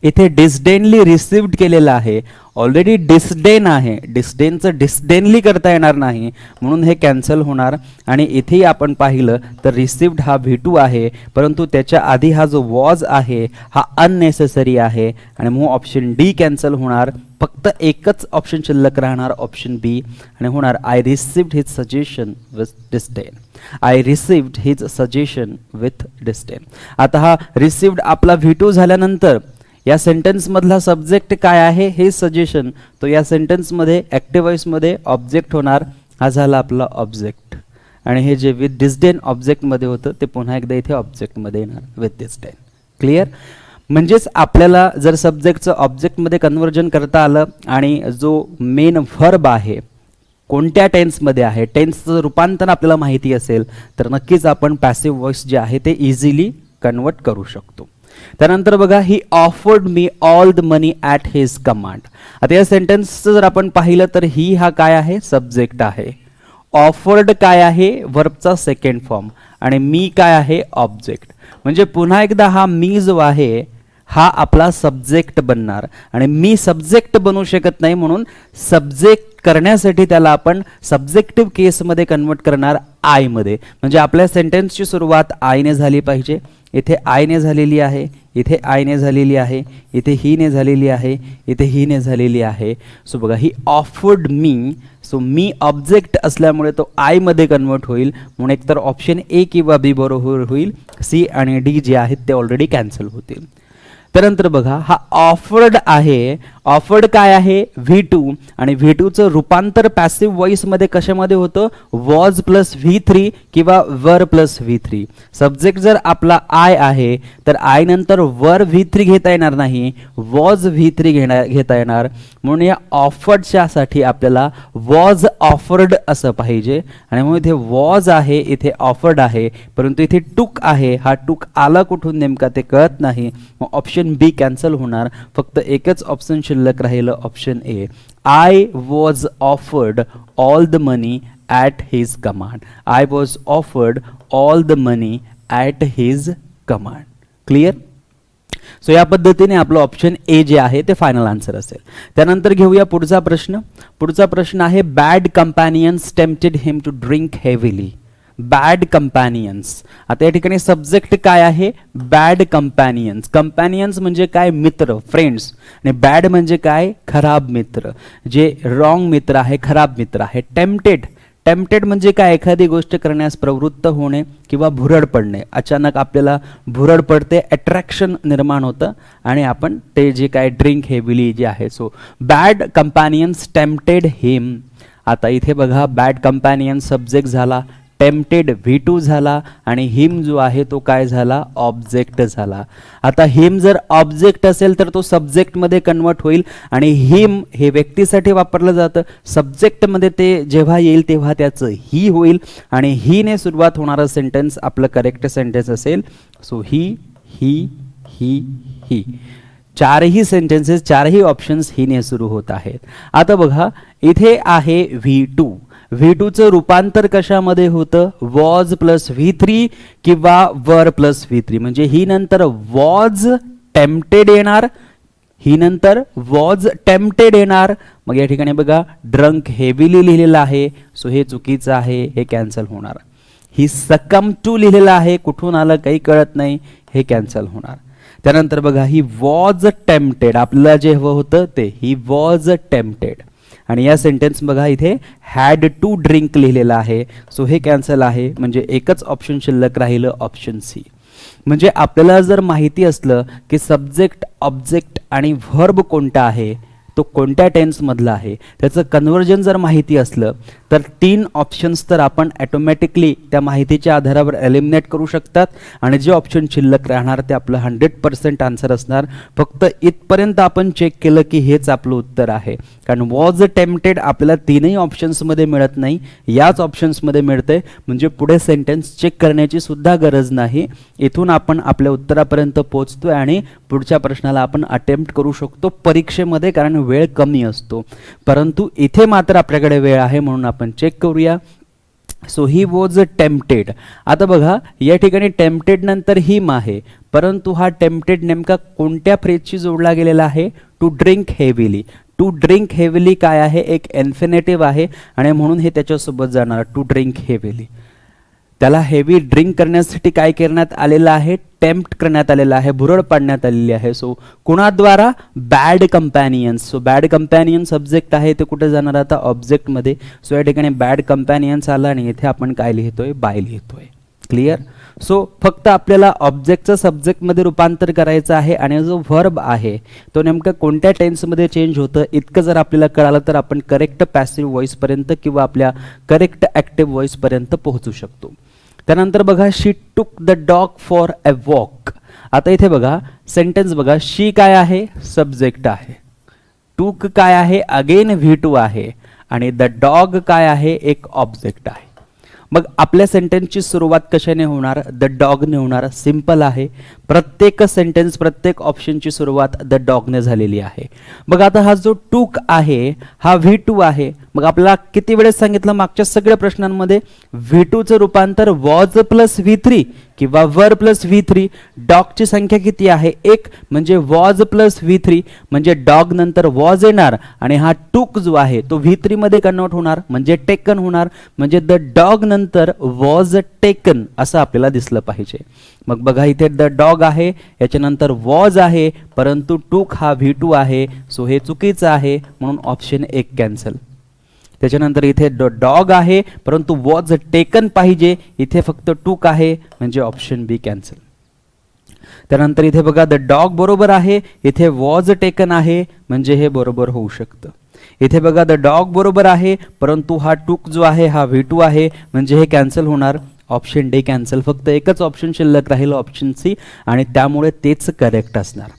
इथे डिसडेनली रिसिव्ड केलेलं आहे, ऑलरेडी डिसडेन आहे, डिसडेनचं डिसडेनली करता येणार नाही म्हणून हे कॅन्सल होणार. आणि इथे आपण पाहिलं तर रिसिव्ड हा V2 आहे, परंतु त्याच्या आधी हा जो वॉज आहे हा अननेसेसरी आहे आणि मग ऑप्शन डी कॅन्सल होणार. फक्त एकच ऑप्शन शिल्लक राहणार, ऑप्शन बी, आणि होणार I received his suggestion with disdain. I received his suggestion with disdain. आता हा रिसिव्ड आपला V2 झाल्यानंतर या सेंटेन्समधला सब्जेक्ट काय आहे हे सजेशन, तो या सेंटेन्समध्ये ॲक्टिव्ह व्हॉइसमध्ये ऑब्जेक्ट होणार. हा झाला आपला ऑब्जेक्ट. आणि हे जे विथ डिस्डेन ऑब्जेक्टमध्ये होतं ते पुन्हा एकदा इथे ऑब्जेक्टमध्ये येणार विथ डिस्डेन. क्लिअर? म्हणजेच आपल्याला जर सब्जेक्टचं ऑब्जेक्टमध्ये कन्व्हर्जन करता आलं आणि जो मेन व्हर्ब आहे कोणत्या टेन्समध्ये आहे, टेन्सचं रूपांतर आपल्याला माहिती असेल तर नक्कीच आपण पॅसिव्ह व्हॉइस जे आहे ते इझिली कन्वर्ट करू शकतो. त्यानंतर बघा, ही offered me all the money at his command. आता या सेंटेन्सचं जर आपण पाहिलं तर ही हा काय आहे, सब्जेक्ट आहे. ऑफर्ड काय आहे, व्हर्बचा सेकंड फॉर्म, आणि मी काय आहे, ऑब्जेक्ट. म्हणजे पुन्हा एकदा हा मी जो आहे हा आपला सब्जेक्ट बनणार, आणि मी सब्जेक्ट बनू शकत नाही म्हणून सब्जेक्ट करण्यासाठी त्याला आपण सब्जेक्टिव्ह केसमध्ये कन्वर्ट करणार आय मध्ये. म्हणजे आपल्या सेंटेन्सची सुरुवात आयने झाली पाहिजे. इथे आयने झालेली आहे, इथे आयने झालेली आहे, इथे हीने झालेली आहे, इथे हीने झालेली आहे. सो बघा, ही ऑफर्ड मी, सो मी ऑब्जेक्ट असल्यामुळे तो आय मध्ये कन्वर्ट होईल, म्हणून एकतर ऑप्शन ए किंवा बी बरोबर होईल. सी आणि डी जे आहेत ते ऑलरेडी कॅन्सल होतील. त्यानंतर बघा, हा ऑफर्ड आहे. ऑफर्ड काय आहे, V2, आणि V2चं रूपांतर पॅसिव्ह व्हॉइसमध्ये कशामध्ये होतं, वॉज प्लस V3 किंवा वर प्लस V3. सब्जेक्ट जर आपला आय आहे तर आय नंतर वर V3 घेता येणार नाही, वॉज V3 घेता येणार. म्हणून या ऑफर्डच्या साठी आपल्याला वॉज ऑफर्ड असं पाहिजे, आणि म्हणून इथे वॉज आहे, इथे ऑफर्ड आहे, परंतु इथे टूक आहे. हा टूक आला कुठून नेमका ते कळत नाही, मग ऑप्शन बी कॅन्सल होणार. फक्त एकच ऑप्शन शिल्लक राहिलं, option A. I was offered all the money at his command. I was offered all the money at his command. Clear? So या पद्धतीने आपलं ऑप्शन ए जे आहे ते फायनल आन्सर असेल. त्यानंतर घेऊया पुढचा प्रश्न. पुढचा प्रश्न आहे, bad companions tempted him to drink heavily. Bad companions. आता या ठिकाणी सब्जेक्ट काय आहे, बॅड कंपॅनियन्स. कंपॅनियन्स म्हणजे काय, मित्र, फ्रेंड्स. आणि बॅड म्हणजे काय, खराब मित्र, जे रॉंग मित्र आहे, खराब मित्र आहे. टेम्प्टेड, टेम्प्टेड म्हणजे काय, एखादी गोष्ट करण्यास प्रवृत्त होणे किंवा भुरळ पडणे. अचानक आपल्याला भुरळ पडते, अट्रॅक्शन निर्माण होतं आणि आपण ते जे काय ड्रिंक हेवीली जे आहे. सो बॅड कंपॅनियन्स टेम्प्टेड हिम. आता इथे बघा, बॅड कंपॅनियन्स सब्जेक्ट झाला, टेम्प्टेड V2 झाला, आणि हिम जो आहे तो काय झाला, ऑब्जेक्ट झाला. आता हिम जर ऑब्जेक्ट असेल तर तो सब्जेक्टमध्ये कन्वर्ट होईल, आणि हिम हे व्यक्तीसाठी वापरलं जातं. सब्जेक्टमध्ये ते जेव्हा येईल तेव्हा त्याचं ही होईल, आणि हीने सुरुवात होणारं सेंटेन्स आपलं करेक्ट सेंटेन्स असेल. सो ही चारही सेंटेन्सेस, चारही ऑप्शन्स हीने सुरू होत आहेत. आता बघा, इथे आहे V2. V2चं रूपांतर कशामध्ये होतं, वॉज प्लस V3 किंवा वर प्लस V3. म्हणजे ही नंतर वॉज टेम्प्टेड येणार, ही नंतर वॉज टेम्प्टेड येणार. मग या ठिकाणी बघा, ड्रंक हेवीली लिहिलेलं आहे, सो हे चुकीचं आहे, हे कॅन्सल होणार. ही सकम टू लिहिलेलं आहे, कुठून आलं काही कळत नाही, हे कॅन्सल होणार. त्यानंतर बघा, ही वॉज टेम्प्टेड, आपल्याला जे हवं होतं ते, ही वॉज टेम्प्टेड. आणि या सेंटेन्स बघा, इथे हॅड टू ड्रिंक लिहिलेलं आहे, सो हे कॅन्सल आहे. म्हणजे एकच ऑप्शन शिल्लक राहिलं, ऑप्शन सी. म्हणजे आपल्याला जर माहिती असलं की सब्जेक्ट, ऑब्जेक्ट आणि व्हर्ब कोणता आहे, तो कोणत्या टेन्समधला आहे, त्याचं कन्व्हर्जन जर माहिती असलं तर 3 ऑप्शन्स तर आपण ॲटोमॅटिकली त्या माहितीच्या आधारावर एलिमिनेट करू शकतात, आणि जे ऑप्शन शिल्लक राहणार ते आपलं 100% आन्सर असणार. फक्त इथपर्यंत आपण चेक केलं की हेच आपलं उत्तर आहे, कारण वॉज टेम्प्टेड आपल्याला 3ही ऑप्शन्समध्ये मिळत नाही, याच ऑप्शन्समध्ये मिळते. म्हणजे पुढे सेंटेन्स चेक करण्याची सुद्धा गरज नाही. इथून आपण आपल्या उत्तरापर्यंत पोहोचतोय आणि पुढच्या प्रश्नाला आपण अटेम्प्ट करू शकतो परीक्षेमध्ये, कारण वेळ कमी असतो. परंतु इथे मात्र आपल्याकडे वेळ आहे, म्हणून आपण चेक करूया. So he was tempted. आता बघा, या ठिकाणी टेम्प्टेड नंतर हिम आहे, परंतु हा टेम्प्टेड नेमका कोणत्या फ्रेजशी जोडला गेलेला आहे, to drink heavily. To drink heavily काय आहे, एक इन्फिनेटिव्ह आहे, आणि म्हणून हे त्याच्यासोबत जाणार, टू ड्रिंक हेवीली. त्याला हेवी ड्रिंक करण्यासाठी काय करण्यात आलेलं आहे, टेम्प्ट करण्यात आलेलं आहे, भुरळ पाडण्यात आलेली आहे. सो कुणाद्वारा, bad companions. So bad companion subject आहे, ते कुठे जाणार आता, ऑब्जेक्टमध्ये. सो या ठिकाणी बॅड कंपॅनियन्स आला, आणि इथे आपण काय लिहितोय, बाय लिहितोय. क्लिअर. सो फक्त आपल्याला ऑब्जेक्टचं सब्जेक्टमध्ये रूपांतर करायचं आहे आणि जो व्हर्ब आहे तो नेमका कोणत्या टेन्समध्ये चेंज होतं इतकं जर आपल्याला कळालं तर आपण करेक्ट पॅसिव्ह व्हॉइसपर्यंत किंवा आपल्या करेक्ट ॲक्टिव्ह व्हॉइसपर्यंत पोहोचू शकतो. त्यानंतर बघा she took the dog for a walk. आता इथे बघा सेंटेन्स बघा, शी काय आहे, सब्जेक्ट आहे, टूक काय आहे, अगेन V2 आहे आणि द डॉग काय आहे, एक ऑब्जेक्ट आहे. मग आपल्या सेंटेन्सची सुरुवात कशाने होणार, द डॉगने होणार. सिंपल आहे, प्रत्येक सेंटेन्स प्रत्येक ऑप्शनची सुरुवात द डॉगने झालेली आहे. मग आता हा जो टूक आहे हा V2 आहे. मग आपल्याला किती वेळेस सांगितलं मागच्या सगळ्या प्रश्नांमध्ये, V2चं रूपांतर वॉज प्लस V3 किंवा वर प्लस V3. डॉगची संख्या किती आहे, एक, म्हणजे वॉज प्लस V3 म्हणजे डॉग नंतर वॉज येणार आणि हा टूक जो आहे तो V3 मध्ये कन्वर्ट होणार म्हणजे टेकन होणार. म्हणजे द डॉग नंतर वॉज टेकन असं आपल्याला दिसलं पाहिजे. मग बघा इथे द डॉग आहे, याच्यानंतर वॉज आहे, परंतु टूक हा V2 आहे. सो हे चुकीचं आहे म्हणून ऑप्शन 1 कॅन्सल. त्याच्यानंतर इथे डॉग आहे परंतु वॉज टेकन पाहिजे, इथे फक्त टूक आहे म्हणजे ऑप्शन बी कॅन्सल. त्यानंतर इथे बघा द डॉग बरोबर आहे, इथे वॉज टेकन आहे म्हणजे हे बरोबर होऊ शकतं. इथे बघा द डॉग बरोबर आहे परंतु हा टूक जो आहे हा V2 आहे म्हणजे हे कॅन्सल होणार. Option D cancel. फक्त एकच ऑप्शन शिल्लक राहील, ऑप्शन सी, आणि त्यामुळे तेच करेक्ट असणार.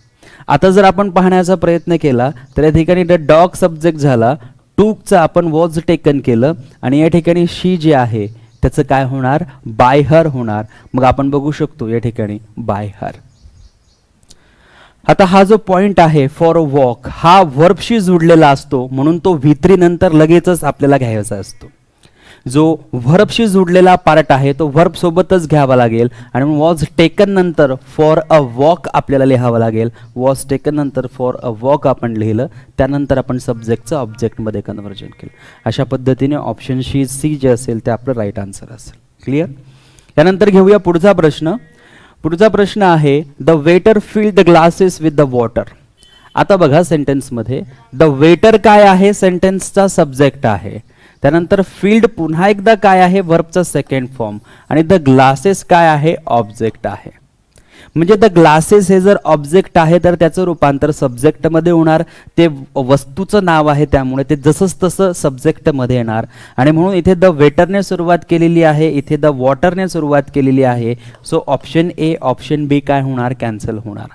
आता जर आपण पाहण्याचा प्रयत्न केला तर या ठिकाणी द डॉग सब्जेक्ट झाला, टूकचं आपण वॉज टेकन केलं आणि या ठिकाणी शी जे आहे त्याचं काय होणार, बाय हर होणार. मग आपण बघू शकतो या ठिकाणी बाय हर. आता हा जो पॉइंट आहे फॉर अ वॉक हा व्हर्बशी जोडलेला असतो म्हणून तो V3 नंतर लगेचच आपल्याला घ्यायचा असतो. जो व्हर्बशी जोडलेला पार्ट आहे तो व्हर्ब सोबतच घ्यावा लागेल आणि वॉज टेकन नंतर फॉर अ वॉक आपल्याला लिहावं लागेल. वॉज टेकन नंतर फॉर अ वॉक आपण लिहिलं, त्यानंतर आपण सब्जेक्टचं ऑब्जेक्टमध्ये कन्व्हर्जन केलं. अशा पद्धतीने ऑप्शन सी जे असेल ते आपलं राईट आन्सर असेल. क्लिअर. यानंतर घेऊया पुढचा प्रश्न. पुढचा प्रश्न आहे the waiter fill the glasses with the water. आता बघा सेंटेन्समध्ये द वेटर काय आहे, सेंटेन्सचा सब्जेक्ट आहे. त्यानंतर फील्ड पुन्हा एकदा काय आहे, वर्बचा सेकंड फॉर्म, आणि द ग्लासेस काय आहे, ऑब्जेक्ट आहे. म्हणजे द ग्लासेस हे जर ऑब्जेक्ट आहे तर त्याचं रूपांतर सब्जेक्टमध्ये होणार. ते वस्तूचं नाव आहे त्यामुळे ते जसंच तसं सब्जेक्टमध्ये येणार आणि म्हणून इथे द वेटरने सुरुवात केलेली आहे, इथे द वॉटरने सुरुवात केलेली आहे. सो ऑप्शन ए ऑप्शन बी काय होणार, कॅन्सल होणार.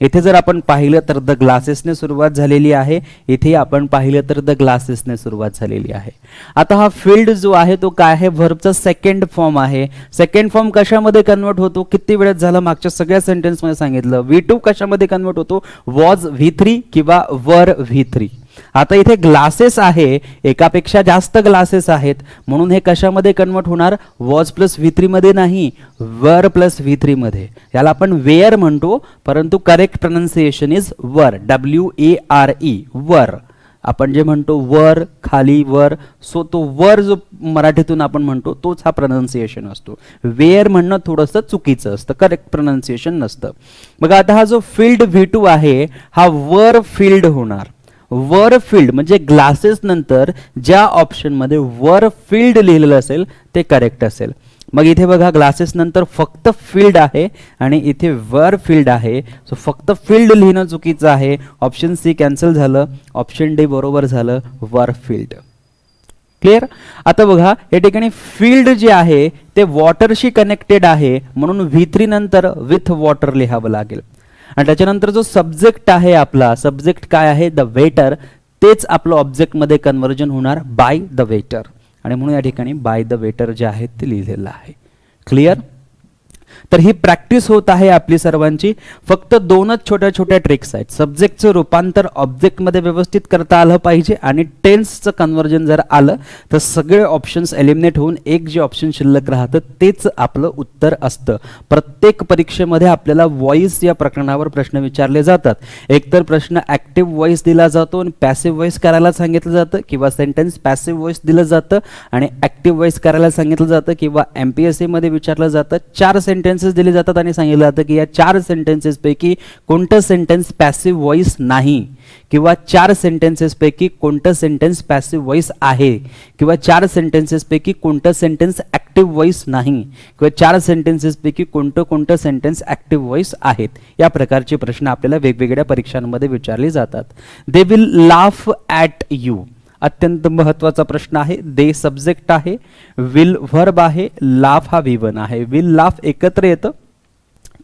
इथे जर आपण पाहिलं तर द ग्लासेसने सुरुवात झालेली आहे, इथे आपण पाहिलं तर द ग्लासेसने सुरुवात झालेली आहे. आता हा फील्ड जो आहे तो काय आहे, व्हर्बचा सेकंड फॉर्म आहे. सेकंड फॉर्म कशामध्ये कन्वर्ट होतो, किती वेळेस झालं मागच्या सगळ्या सेंटेन्समध्ये सांगितलं. V2 कशामध्ये कन्वर्ट होतो, वॉज V3 किंवा वर V3. आता इथे ग्लासेस आहे, एकापेक्षा जास्त ग्लासेस आहेत म्हणून हे कशामध्ये कन्वर्ट होणार, वॉज प्लस V3 मध्ये नाही, वर प्लस V3 मध्ये. याला आपण वेअर म्हणतो परंतु करेक्ट प्रोनाउन्सिएशन इज वर, WARE, वर. आपण जे म्हणतो वर, खाली, वर, सो तो वर जो मराठीतून आपण म्हणतो तोच हा प्रोनाउन्सिएशन असतो. वेअर म्हणणं थोडंसं चुकीचं असतं, करेक्ट प्रोनाउन्सिएशन नसतं. मग आता हा जो फील्ड V2 आहे हा वर फील्ड होणार. वर फील्ड म्हणजे ग्लासेस नंतर ज्या ऑप्शनमध्ये वर फील्ड लिहिलेलं असेल ते करेक्ट असेल. मग इथे बघा ग्लासेस नंतर फक्त फील्ड आहे आणि इथे वर फील्ड आहे. सो फक्त फील्ड लिहिणं चुकीचं आहे. ऑप्शन सी कॅन्सल झालं, ऑप्शन डी बरोबर झालं, वर फील्ड. क्लिअर. आता बघा या ठिकाणी फील्ड जे आहे ते वॉटरशी कनेक्टेड आहे म्हणून V3 नंतर विथ वॉटर लिहावं लागेल. आणि त्याच्यानंतर जो सब्जेक्ट आहे आपला, सब्जेक्ट काय आहे, द वेटर, तेच आपलं ऑब्जेक्टमध्ये कन्व्हर्जन होणार बाय द वेटर आणि म्हणून या ठिकाणी बाय द वेटर जे आहे ते लिहिलेलं आहे. क्लिअर. तर ही प्रॅक्टिस होत आहे आपली सर्वांची. फक्त दोनच छोट्या छोट्या ट्रिक्स आहेत. सब्जेक्टचं रूपांतर ऑब्जेक्टमध्ये व्यवस्थित करता आलं पाहिजे आणि टेन्सचं कन्व्हर्जन जर आलं तर सगळे ऑप्शन्स एलिमिनेट होऊन एक जे ऑप्शन शिल्लक राहतं तेच आपलं उत्तर असतं. प्रत्येक परीक्षेमध्ये आपल्याला व्हॉइस या प्रकरणावर प्रश्न विचारले जातात. एकतर प्रश्न ॲक्टिव्ह व्हॉइस दिला जातो आणि पॅसिव्ह व्हॉइस करायला सांगितलं जातं किंवा सेंटेन्स पॅसिव्ह व्हॉइस दिलं जातं आणि ॲक्टिव्ह व्हॉइस करायला सांगितलं जातं किंवा MPSC मध्ये विचारलं जातं. 4 सेंटेन्सेस दिले जातात आणि सांगितलं जातं की या 4 सेंटेन्सेस पैकी कोणतं सेंटेन्स पॅसिव्ह व्हॉइस नाही किंवा 4 सेंटेन्सेस पैकी कोणतं सेंटेन्स पॅसिव्ह व्हॉइस आहे किंवा 4 सेंटेन्सेस पैकी कोणतं सेंटेन्स ॲक्टिव्ह व्हॉइस नाही किंवा 4 सेंटेन्सेसपैकी कोणतं सेंटेन्स ॲक्टिव्ह व्हॉइस आहेत, या प्रकारचे प्रश्न आपल्याला वेगवेगळ्या परीक्षांमध्ये विचारले जातात. They will laugh at you, अत्यंत महत्त्वाचा प्रश्न आहे. दे सब्जेक्ट आहे, विल व्हर्ब आहे, लाफ हा V1 आहे. विल लाफ एकत्र येतं,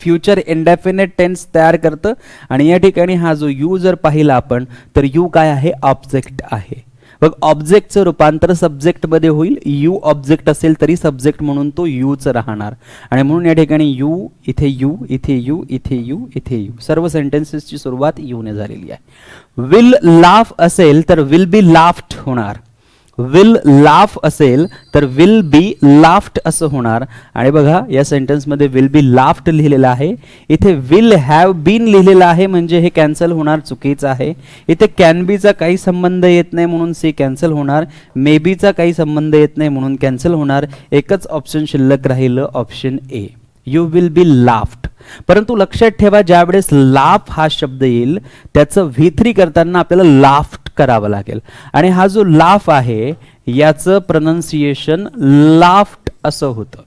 फ्युचर इंडेफिनेट टेन्स तयार करतं आणि या ठिकाणी हा जो यू जर पाहिला आपण तर यू काय आहे, ऑब्जेक्ट आहे. बघ ऑब्जेक्टचं रूपांतर सब्जेक्टमध्ये होईल. यू ऑब्जेक्ट असेल तरी सब्जेक्ट म्हणून तो यूच राहणार आणि म्हणून या ठिकाणी यू, इथे यू, इथे यू, इथे यू, इथे यू, सर्व सेंटेन्सेसची सुरुवात यूने झालेली आहे. विल लाफ असेल तर विल बी लाफ्ड होणार. विल लाफ असेल तर विल बी लाफ्ड असं होणार. आणि बघा या सेंटेन्समध्ये विल बी लाफ्ड लिहिलेलं आहे, इथे विल हॅव बीन लिहिलेलं आहे म्हणजे हे कॅन्सल होणार, चुकीचं आहे. इथे कॅन बीचा काही संबंध येत नाही म्हणून सी कॅन्सल होणार, मे बीचा काही संबंध येत नाही म्हणून कॅन्सल होणार. एकच ऑप्शन शिल्लक राहिलं, option A, you will be laughed. परंतु लक्षात ठेवा ज्यावेळेस लाफ हा शब्द येईल त्याचं V3 करताना आपल्याला लाफ्ट करावं लागेल आणि हा जो लाफ आहे याचं प्रोनाउन्सिएशन लाफ्ट असं होतं.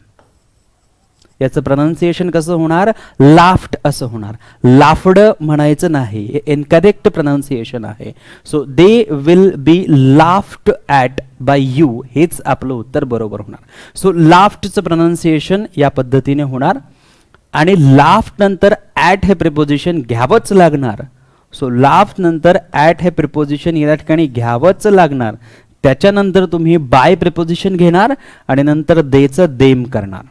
याचं प्रोनाउन्सिएशन कसं होणार, लाफ्ट असं होणार. लाफ्ड म्हणायचं नाही, हे इनकरेक्ट प्रोनाउन्सिएशन आहे. So they will be laughed at by you, हेच आपलं उत्तर बरोबर होणार. सो लाफ्टचं प्रोनाउन्सिएशन या पद्धतीने होणार आणि लाफ नंतर ॲट हे प्रिपोजिशन घ्यावंच लागणार. सो लाफ नंतर ॲट हे प्रिपोजिशन या ठिकाणी घ्यावंच लागणार. त्याच्यानंतर तुम्ही बाय प्रिपोजिशन घेणार आणि नंतर देचं देम करणार.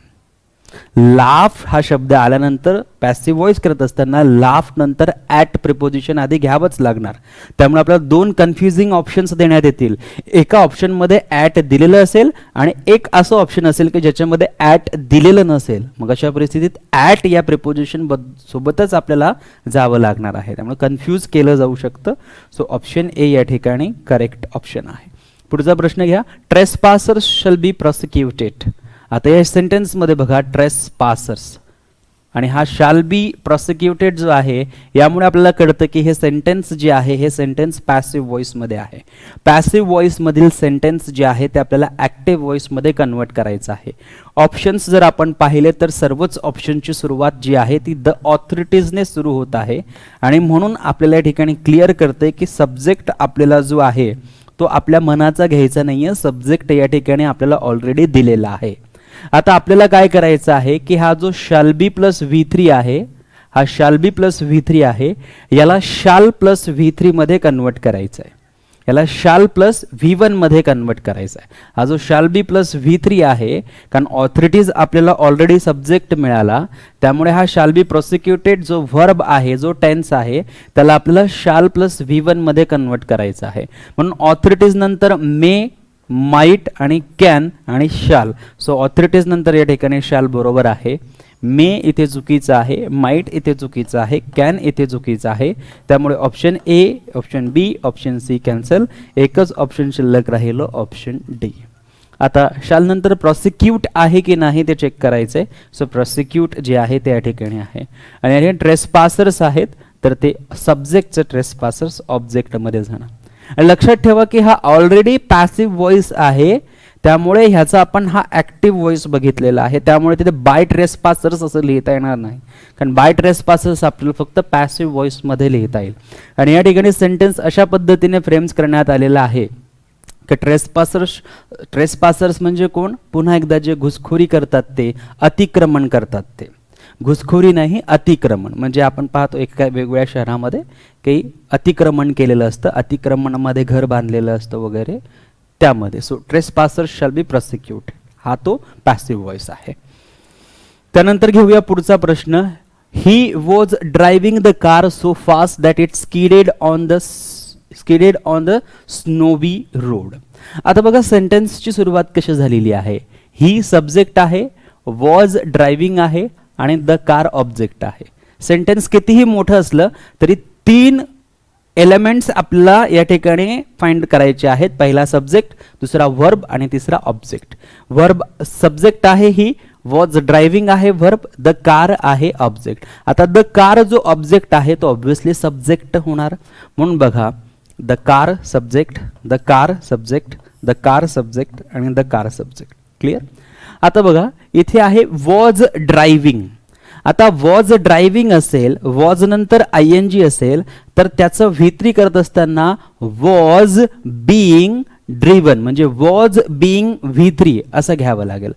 लाफ हा शब्द आल्यानंतर पॅसिव्ह व्हॉइस करत असताना लाफ नंतर ॲट प्रिपोजिशन आधी घ्यावंच लागणार. त्यामुळे आपल्याला 2 कन्फ्युजिंग ऑप्शन्स देण्यात येतील. एका ऑप्शनमध्ये ॲट दिलेलं असेल आणि एक असं ऑप्शन असेल की ज्याच्यामध्ये ॲट दिलेलं नसेल. मग अशा परिस्थितीत ॲट या प्रिपोजिशन सोबतच आपल्याला जावं लागणार आहे. त्यामुळे कन्फ्यूज केलं जाऊ शकतं. सो ऑप्शन ए या ठिकाणी करेक्ट ऑप्शन आहे. पुढचा प्रश्न घ्या. ट्रेसपासर्स शल बी प्रॉसिक्युटेड. आता या सेंटेन्समध्ये बघा ट्रेसपासर्स आणि हा शाल बी प्रॉसिक्युटेड जो आहे यामुळे आपल्याला कळतं की हे सेंटेन्स जे आहे हे सेंटेन्स पॅसिव्ह व्हॉइसमध्ये आहे. पॅसिव्ह व्हॉइसमधील सेंटेन्स जे आहे ते आपल्याला ॲक्टिव्ह व्हॉइसमध्ये कन्वर्ट करायचं आहे. ऑप्शन्स जर आपण पाहिले तर सर्वच ऑप्शनची सुरुवात जी आहे ती द ऑथॉरिटीजने सुरू होत आहे आणि म्हणून आपल्याला या ठिकाणी क्लिअर करते की सब्जेक्ट आपल्याला जो आहे तो आपल्या मनाचा घ्यायचा नाही आहे. सब्जेक्ट या ठिकाणी आपल्याला ऑलरेडी दिलेला आहे. आता आपल्याला काय करायचं आहे की हा जो शाल बी प्लस V3 आहे, हा शाल बी प्लस V3 आहे, याला शाल प्लस V3 मध्ये कन्वर्ट करायचं आहे. याला शाल प्लस V1 मध्ये कन्वर्ट करायचा आहे. हा जो शाल बी प्लस V3 आहे कारण ऑथॉरिटीज आपल्याला ऑलरेडी सब्जेक्ट मिळाला त्यामुळे हा शाल बी प्रॉसिक्युटेड जो व्हर्ब आहे जो टेन्स आहे त्याला आपल्याला शाल प्लस V1 मध्ये कन्वर्ट करायचं आहे. म्हणून ऑथॉरिटीज नंतर मे, माइट आणि कॅन आणि शाल. सो ऑथॉरिटीज नंतर या ठिकाणी शाल बरोबर आहे. मे इथे चुकीचं आहे, माइट इथे चुकीचं आहे, कॅन इथे चुकीचं आहे. त्यामुळे option A, option B, option C cancel. एकच ऑप्शन शिल्लक राहिलं, ऑप्शन डी. आता शाल नंतर प्रॉसिक्यूट आहे की नाही ते चेक करायचंय. सो प्रॉसिक्यूट जे आहे ते या ठिकाणी आहे आणि या ठिकाणी ट्रेसपासर्स आहेत तर ते सब्जेक्टचं ट्रेसपासर्स ऑब्जेक्टमध्ये जाणार. लक्षात ठेवा की हा ऑलरेडी पॅसिव्ह व्हॉइस आहे त्यामुळे ह्याचा आपण हा ॲक्टिव्ह व्हॉइस बघितलेला आहे. त्यामुळे तिथे बाय ट्रेसपासर्स असं लिहिता येणार नाही कारण बाय ट्रेसपासर्स आपल्याला फक्त पॅसिव्ह व्हॉइसमध्ये लिहिता येईल. आणि या ठिकाणी सेंटेन्स अशा पद्धतीने फ्रेम्स करण्यात आलेला आहे की ट्रेसपासर्स म्हणजे कोण, पुन्हा एकदा जे घुसखोरी करतात ते, अतिक्रमण करतात ते. घुसखोरी नाही, अतिक्रमण. म्हणजे आपण पाहतो एका वेगवेगळ्या शहरामध्ये काही अतिक्रमण केलेलं असतं, अतिक्रमणामध्ये घर बांधलेलं असतं वगैरे त्यामध्ये. सो ट्रेसपासर्स शॅल बी प्रॉसिक्यूटेड, हा तो पॅसिव्ह व्हॉइस आहे. त्यानंतर घेऊया पुढचा प्रश्न. He was driving the car so fast that it skidded on the snowy road. आता बघा सेंटेन्सची सुरुवात कशी झालेली आहे. ही सब्जेक्ट आहे, वॉज ड्रायव्हिंग आहे आणि द कार ऑब्जेक्ट आहे. सेंटेन्स कितीही मोठं असलं तरी 3 एलिमेंट्स आपल्याला या ठिकाणी फाइंड करायचे आहेत. पहिला सब्जेक्ट, दुसरा वर्ब आणि तिसरा ऑब्जेक्ट. वर्ब सब्जेक्ट आहे ही, वॉज ड्रायव्हिंग आहे वर्ब, द कार आहे ऑब्जेक्ट. आता द कार जो ऑब्जेक्ट आहे तो ऑब्विसली सब्जेक्ट होणार. म्हणून बघा the car subject, the car subject, the car subject आणि द कार सब्जेक्ट. क्लिअर. आता बघा इथे आहे वॉज ड्रायव्हिंग. आता वॉज ड्रायव्हिंग असेल, वॉज नंतर ING असेल तर त्याचं V3 करत असताना वॉज बीइंग ड्रिव्हन म्हणजे वॉज बीइंग V3 असं घ्यावं लागेल.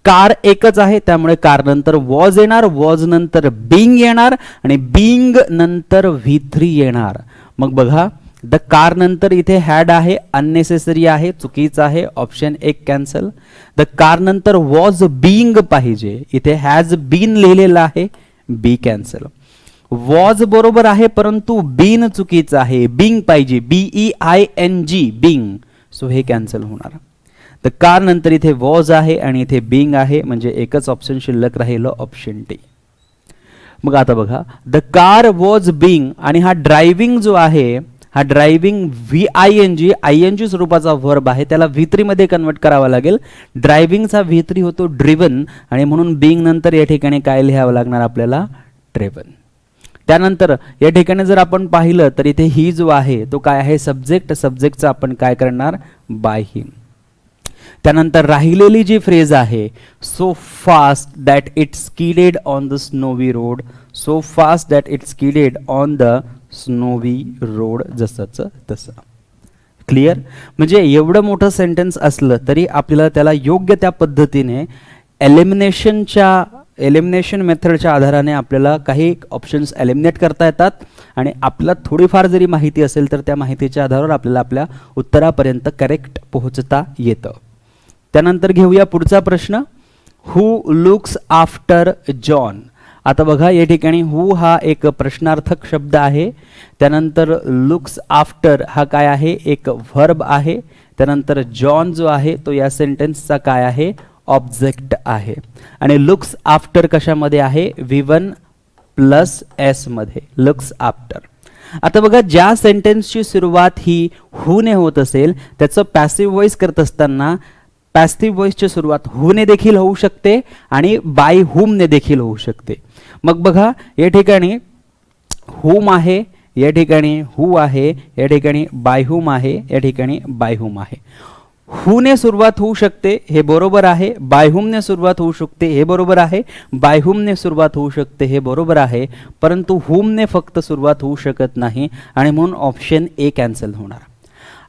कार एकच आहे त्यामुळे कार नंतर वॉज येणार, वॉज नंतर बीइंग येणार आणि बीइंग नंतर V3 येणार. मग बघा द कार नंतर इथे हॅड आहे, अननेसेसरी आहे, चुकीचं आहे, ऑप्शन 1 कॅन्सल. द कार नंतर वॉज बीइंग पाहिजे, इथे हॅज बीन लिहिलेलं आहे, बी कॅन्सल. वॉज बरोबर आहे परंतु बीन चुकीचं आहे, बिंग पाहिजे, BEING बिंग, सो हे कॅन्सल होणार. द कार नंतर इथे वॉज आहे आणि इथे बीइंग आहे म्हणजे एकच ऑप्शन शिल्लक राहिलं, ऑप्शन डी. मग आता बघा द कार वॉज बीइंग आणि हा ड्रायव्हिंग जो आहे हा ड्रायव्हिंग ING स्वरूपाचा वर्ब आहे, त्याला V3 मध्ये कन्वर्ट करावा लागेल. ड्रायव्हिंगचा V3 होतो ड्रिव्हन आणि म्हणून बीइंग नंतर या ठिकाणी काय लिहावं लागणार आपल्याला, ड्रिव्हन. त्यानंतर या ठिकाणी जर आपण पाहिलं तर इथे ही जो आहे तो काय आहे, सब्जेक्ट. सब्जेक्टचा आपण काय करणार, बाय हिम. त्यानंतर राहिलेली जी फ्रेज आहे so fast that it skidded on the snowy road, so fast that it skidded on the snowy road, जसंच तसं. क्लिअर. म्हणजे एवढं मोठं सेंटेन्स असलं तरी आपल्याला त्याला योग्य त्या पद्धतीने एलिमिनेशन मेथडच्या आधाराने आपल्याला काही ऑप्शन्स एलिमिनेट करता येतात आणि आपल्याला थोडीफार जरी माहिती असेल तर त्या माहितीच्या आधारावर आपल्याला आपल्या उत्तरापर्यंत करेक्ट पोहोचता येतं. त्यानंतर घेऊया पुढचा प्रश्न, हु लुक्स आफ्टर जॉन. आता बघा या ठिकाणी हु हा एक प्रश्नार्थक शब्द आहे, त्यानंतर लुक्स आफ्टर हा काय आहे, एक व्हर्ब आहे, त्यानंतर जॉन जो आहे तो या सेंटेन्सचा काय आहे, ऑब्जेक्ट आहे. आणि लुक्स आफ्टर कशामध्ये आहे, V1 प्लस S मध्ये, लुक्स आफ्टर. आता बघा ज्या सेंटेन्सची सुरुवात ही हु ने होत असेल त्याचं पॅसिव्ह वॉइस करत असताना पॅसिव्ह वॉइसची सुरुवात हु ने देखील होऊ शकते आणि बाय हुम ने देखील होऊ शकते. मग बघा या ठिकाणी हुम आहे, या ठिकाणी हु आहे, या ठिकाणी बाय हुम आहे, या ठिकाणी बाय हुम आहे. हु ने सुरुवात होऊ शकते हे बरोबर आहे, बाय हुम ने सुरुवात होऊ शकते हे बरोबर आहे, बाय हुम ने सुरुवात होऊ शकते हे बरोबर आहे, परंतु हुम ने फक्त सुरुवात होऊ शकत नाही आणि म्हणून ऑप्शन A कॅन्सल होणार.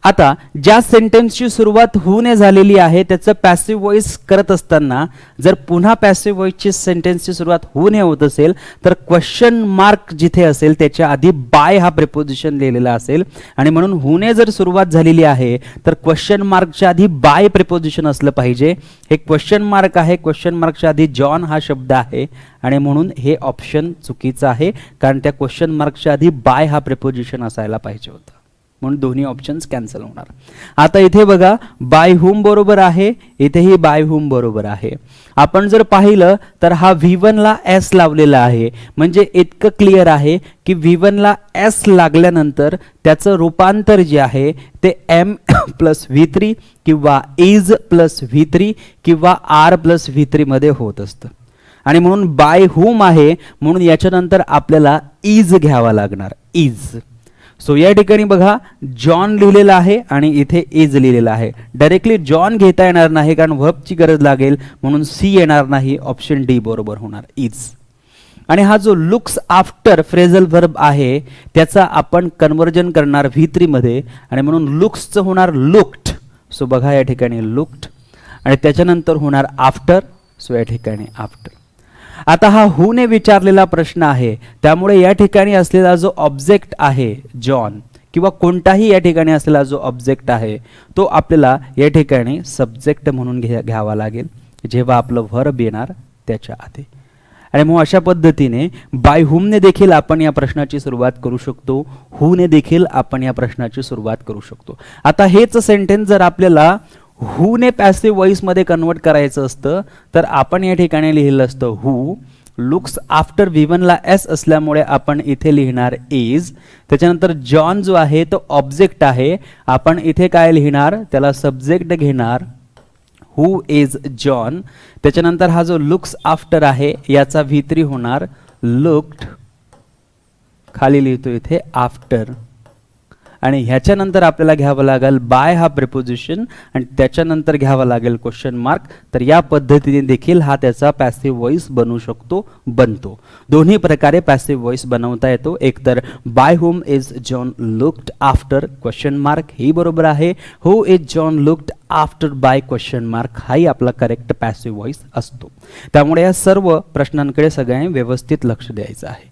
आता ज्या सेंटेन्सची सुरुवात हु ने झालेली आहे त्याचं पॅसिव्ह वॉइस करत असताना जर पुन्हा पॅसिव्ह वॉइसची सेंटेन्सची सुरुवात हु ने होत असेल तर क्वेश्चन मार्क जिथे असेल त्याच्या आधी बाय हा प्रिपोजिशन लिहिलेला असेल आणि म्हणून हु ने जर सुरुवात झालेली आहे तर क्वेश्चन मार्कच्या आधी बाय प्रिपोजिशन असलं पाहिजे. हे क्वेश्चन मार्क आहे, क्वेश्चन मार्कच्या आधी जॉन हा शब्द आहे आणि म्हणून हे ऑप्शन चुकीचं आहे कारण त्या क्वेश्चन मार्कच्या आधी बाय हा प्रिपोजिशन असायला पाहिजे होतं, म्हणून दोन्ही ऑप्शन्स कॅन्सल होणार. आता इथे बघा बाय हुम बरोबर आहे, इथेही बाय हुम बरोबर आहे. आपण जर पाहिलं तर हा V1 ला S लावलेला आहे म्हणजे इतकं क्लिअर आहे की V1 ला S लागल्यानंतर त्याचं रूपांतर जे आहे ते M प्लस V3 किंवा इज प्लस V3 किंवा R प्लस V3 मध्ये होत असतं आणि म्हणून बाय हुम आहे म्हणून याच्यानंतर आपल्याला इज घ्यावा लागणार, इज. सो या ठिकाणी बघा जॉन लिहिलेला आहे आणि इथे इज लिहिलेला आहे. डायरेक्टली जॉन घेता येणार नाही कारण व्हर्बची गरज लागेल म्हणून C येणार नाही, ऑप्शन डी बरोबर होणार, इज. आणि हा जो लुक्स आफ्टर फ्रेझल व्हर्ब आहे त्याचा आपण कन्वर्जन करणार V3 मध्ये आणि म्हणून लुक्सचं होणार लुक्ड. सो बघा या ठिकाणी लुक्ड आणि त्याच्यानंतर होणार आफ्टर, सो या ठिकाणी आफ्टर. आता हा हु ने विचारलेला प्रश्न आहे त्यामुळे या ठिकाणी असलेला जो ऑब्जेक्ट आहे जॉन किंवा कोणताही या ठिकाणी असलेला जो ऑब्जेक्ट आहे तो आपल्याला या ठिकाणी सब्जेक्ट म्हणून घ्यावा लागेल जेव्हा आपलं व्हर्ब येणार त्याच्या आधी. आणि मग अशा पद्धतीने बाय हुम ने देखील आपण या प्रश्नाची सुरुवात करू शकतो, हु ने देखील आपण या प्रश्नाची सुरुवात करू शकतो. आता हेच सेंटेन्स जर आपल्याला हु ने पॅसिव्ह वॉइस मध्ये कन्वर्ट करायचं असतं तर आपण या ठिकाणी लिहिलं असतं हु लुक्स आफ्टर V1 ला S असल्यामुळे आपण इथे लिहिणार इज. त्याच्यानंतर जॉन जो आहे तो ऑब्जेक्ट आहे, आपण इथे काय लिहिणार त्याला सब्जेक्ट घेणार हु इज जॉन. त्याच्यानंतर हा जो लुक्स आफ्टर आहे याचा V3 होणार लुक्ड, खाली लिहितो इथे आफ्टर आणि ह्याच्यानंतर आपल्याला घ्यावं लागेल बाय हा प्रिपोजिशन आणि त्याच्यानंतर घ्यावं लागेल क्वेश्चन मार्क. तर या पद्धतीने देखील हा त्याचा पॅसिव्ह व्हॉइस बनू शकतो, बनतो. दोन्ही प्रकारे पॅसिव्ह व्हॉइस बनवता येतो. एक तर by whom is John looked after question mark ही बरोबर आहे. Who is John looked after by question mark हाही आपला करेक्ट पॅसिव्ह व्हॉइस असतो. त्यामुळे या सर्व प्रश्नांकडे सगळ्यांनी व्यवस्थित लक्ष द्यायचं आहे.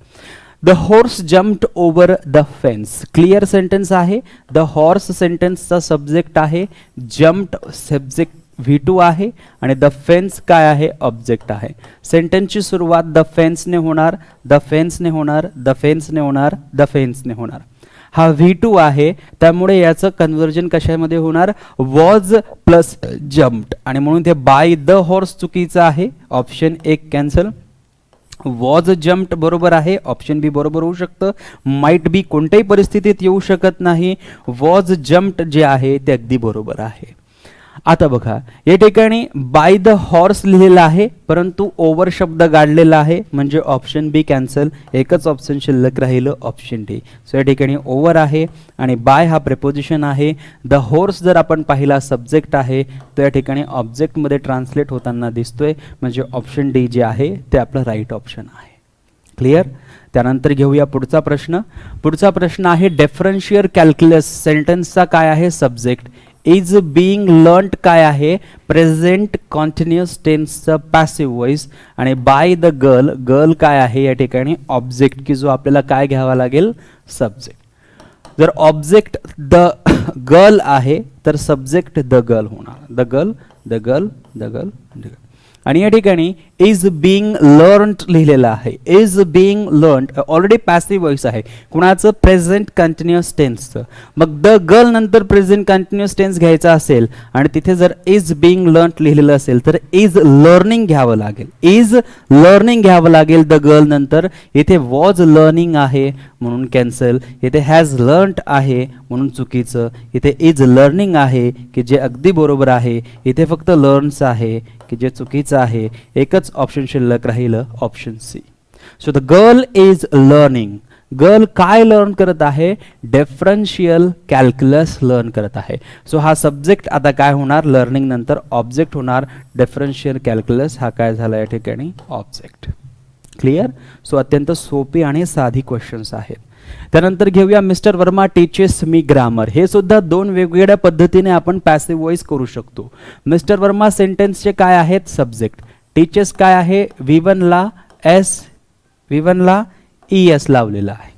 The horse jumped over the fence clear sentence आहे. द हॉर्स सेंटेन्सचा सब्जेक्ट आहे, जम्प्ड सब्जेक्ट V2 आहे आणि द फेन्स काय आहे, ऑब्जेक्ट आहे. सेंटेन्सची सुरुवात द फेन्सने होणार, द फेन्सने होणार, द फेन्सने होणार, द फेन्सने होणार. हा V2 आहे त्यामुळे याचं कन्वर्जन कशामध्ये होणार, वॉज प्लस जम्प्ड आणि म्हणून ते बाय द हॉर्स चुकीचं आहे. Option 1 cancel. वॉज जम्प्ड बरोबर आहे, ऑप्शन बी बरोबर होऊ शकतं. माइट बी कोणत्याही परिस्थितीत येऊ शकत नाही. वॉज जम्प्ड जे आहे ते अगदी बरोबर आहे. आता बघा या ठिकाणी बाय द हॉर्स लिहिलेला आहे परंतु ओव्हर शब्द गाडलेला आहे म्हणजे ऑप्शन बी कॅन्सल. एकच ऑप्शन शिल्लक राहिलं, ऑप्शन डी. सो या ठिकाणी ओव्हर आहे आणि बाय हा प्रेपोजिशन आहे. द हॉर्स जर आपण पाहिला सब्जेक्ट आहे तर या ठिकाणी ऑब्जेक्टमध्ये ट्रान्सलेट होताना दिसतोय म्हणजे ऑप्शन डी जे आहे ते आपलं राईट ऑप्शन आहे. क्लिअर. त्यानंतर घेऊया पुढचा प्रश्न. पुढचा प्रश्न आहे डिफरन्शियल कॅल्क्युलस सेंटेन्सचा काय आहे, सब्जेक्ट. इज बीइंग लर्न्ड काय आहे, प्रेझेंट कॉन्टिन्युअस टेन्सचा पॅसिव्ह व्हॉइस आणि बाय द गर्ल, गर्ल काय आहे या ठिकाणी ऑब्जेक्ट की जो आपल्याला काय घ्यावा लागेल, सब्जेक्ट. जर ऑब्जेक्ट द गर्ल आहे तर सब्जेक्ट द गर्ल होणार. The girl, the girl, the girl, the girl. आणि या ठिकाणी इज बीइंग लर्न्ड लिहिलेलं आहे. Is being learned already passive voice आहे. कुणाचं, प्रेझेंट कंटिन्युअस टेन्सचं. मग द गर्ल नंतर प्रेझेंट कंटिन्युअस टेन्स घ्यायचा असेल आणि तिथे जर इज बीइंग लर्न्ड लिहिलेलं असेल तर इज लर्निंग घ्यावं लागेल. इज लर्निंग घ्यावं लागेल द गर्ल नंतर. इथे वॉज लर्निंग आहे म्हणून कॅन्सल. इथे हॅज लर्न्ड आहे म्हणून चुकीचं. इथे इज लर्निंग आहे की जे अगदी बरोबर आहे. इथे फक्त लर्न्स आहे की जे चुकीचं आहे. एकच ऑप्शन शिल्लक राहिलं, option C. So the girl is learning. Girl काय लर्न करत आहे, डिफरन्शियल कॅल्क्युलस लर्न करत आहे. सो हा सब्जेक्ट आता काय होणार, लर्निंग नंतर ऑब्जेक्ट होणार. डिफरन्शियल कॅल्क्युलस हा काय झाला या ठिकाणी, ऑब्जेक्ट. क्लिअर. सो अत्यंत सोपी आणि साधी क्वेश्चन्स आहेत. त्यानंतर घेऊया mister Verma teaches me grammar. हे सुद्धा दोन वेगवेगळ्या पद्धतीने आपण पॅसिव्ह व्हॉइस करू शकतो. मिस्टर वर्मा सेंटेन्सचे काय आहेत, सब्जेक्ट. टीचेस काय आहे, V1 ला एस, V1 ला ES लावलेला आहे.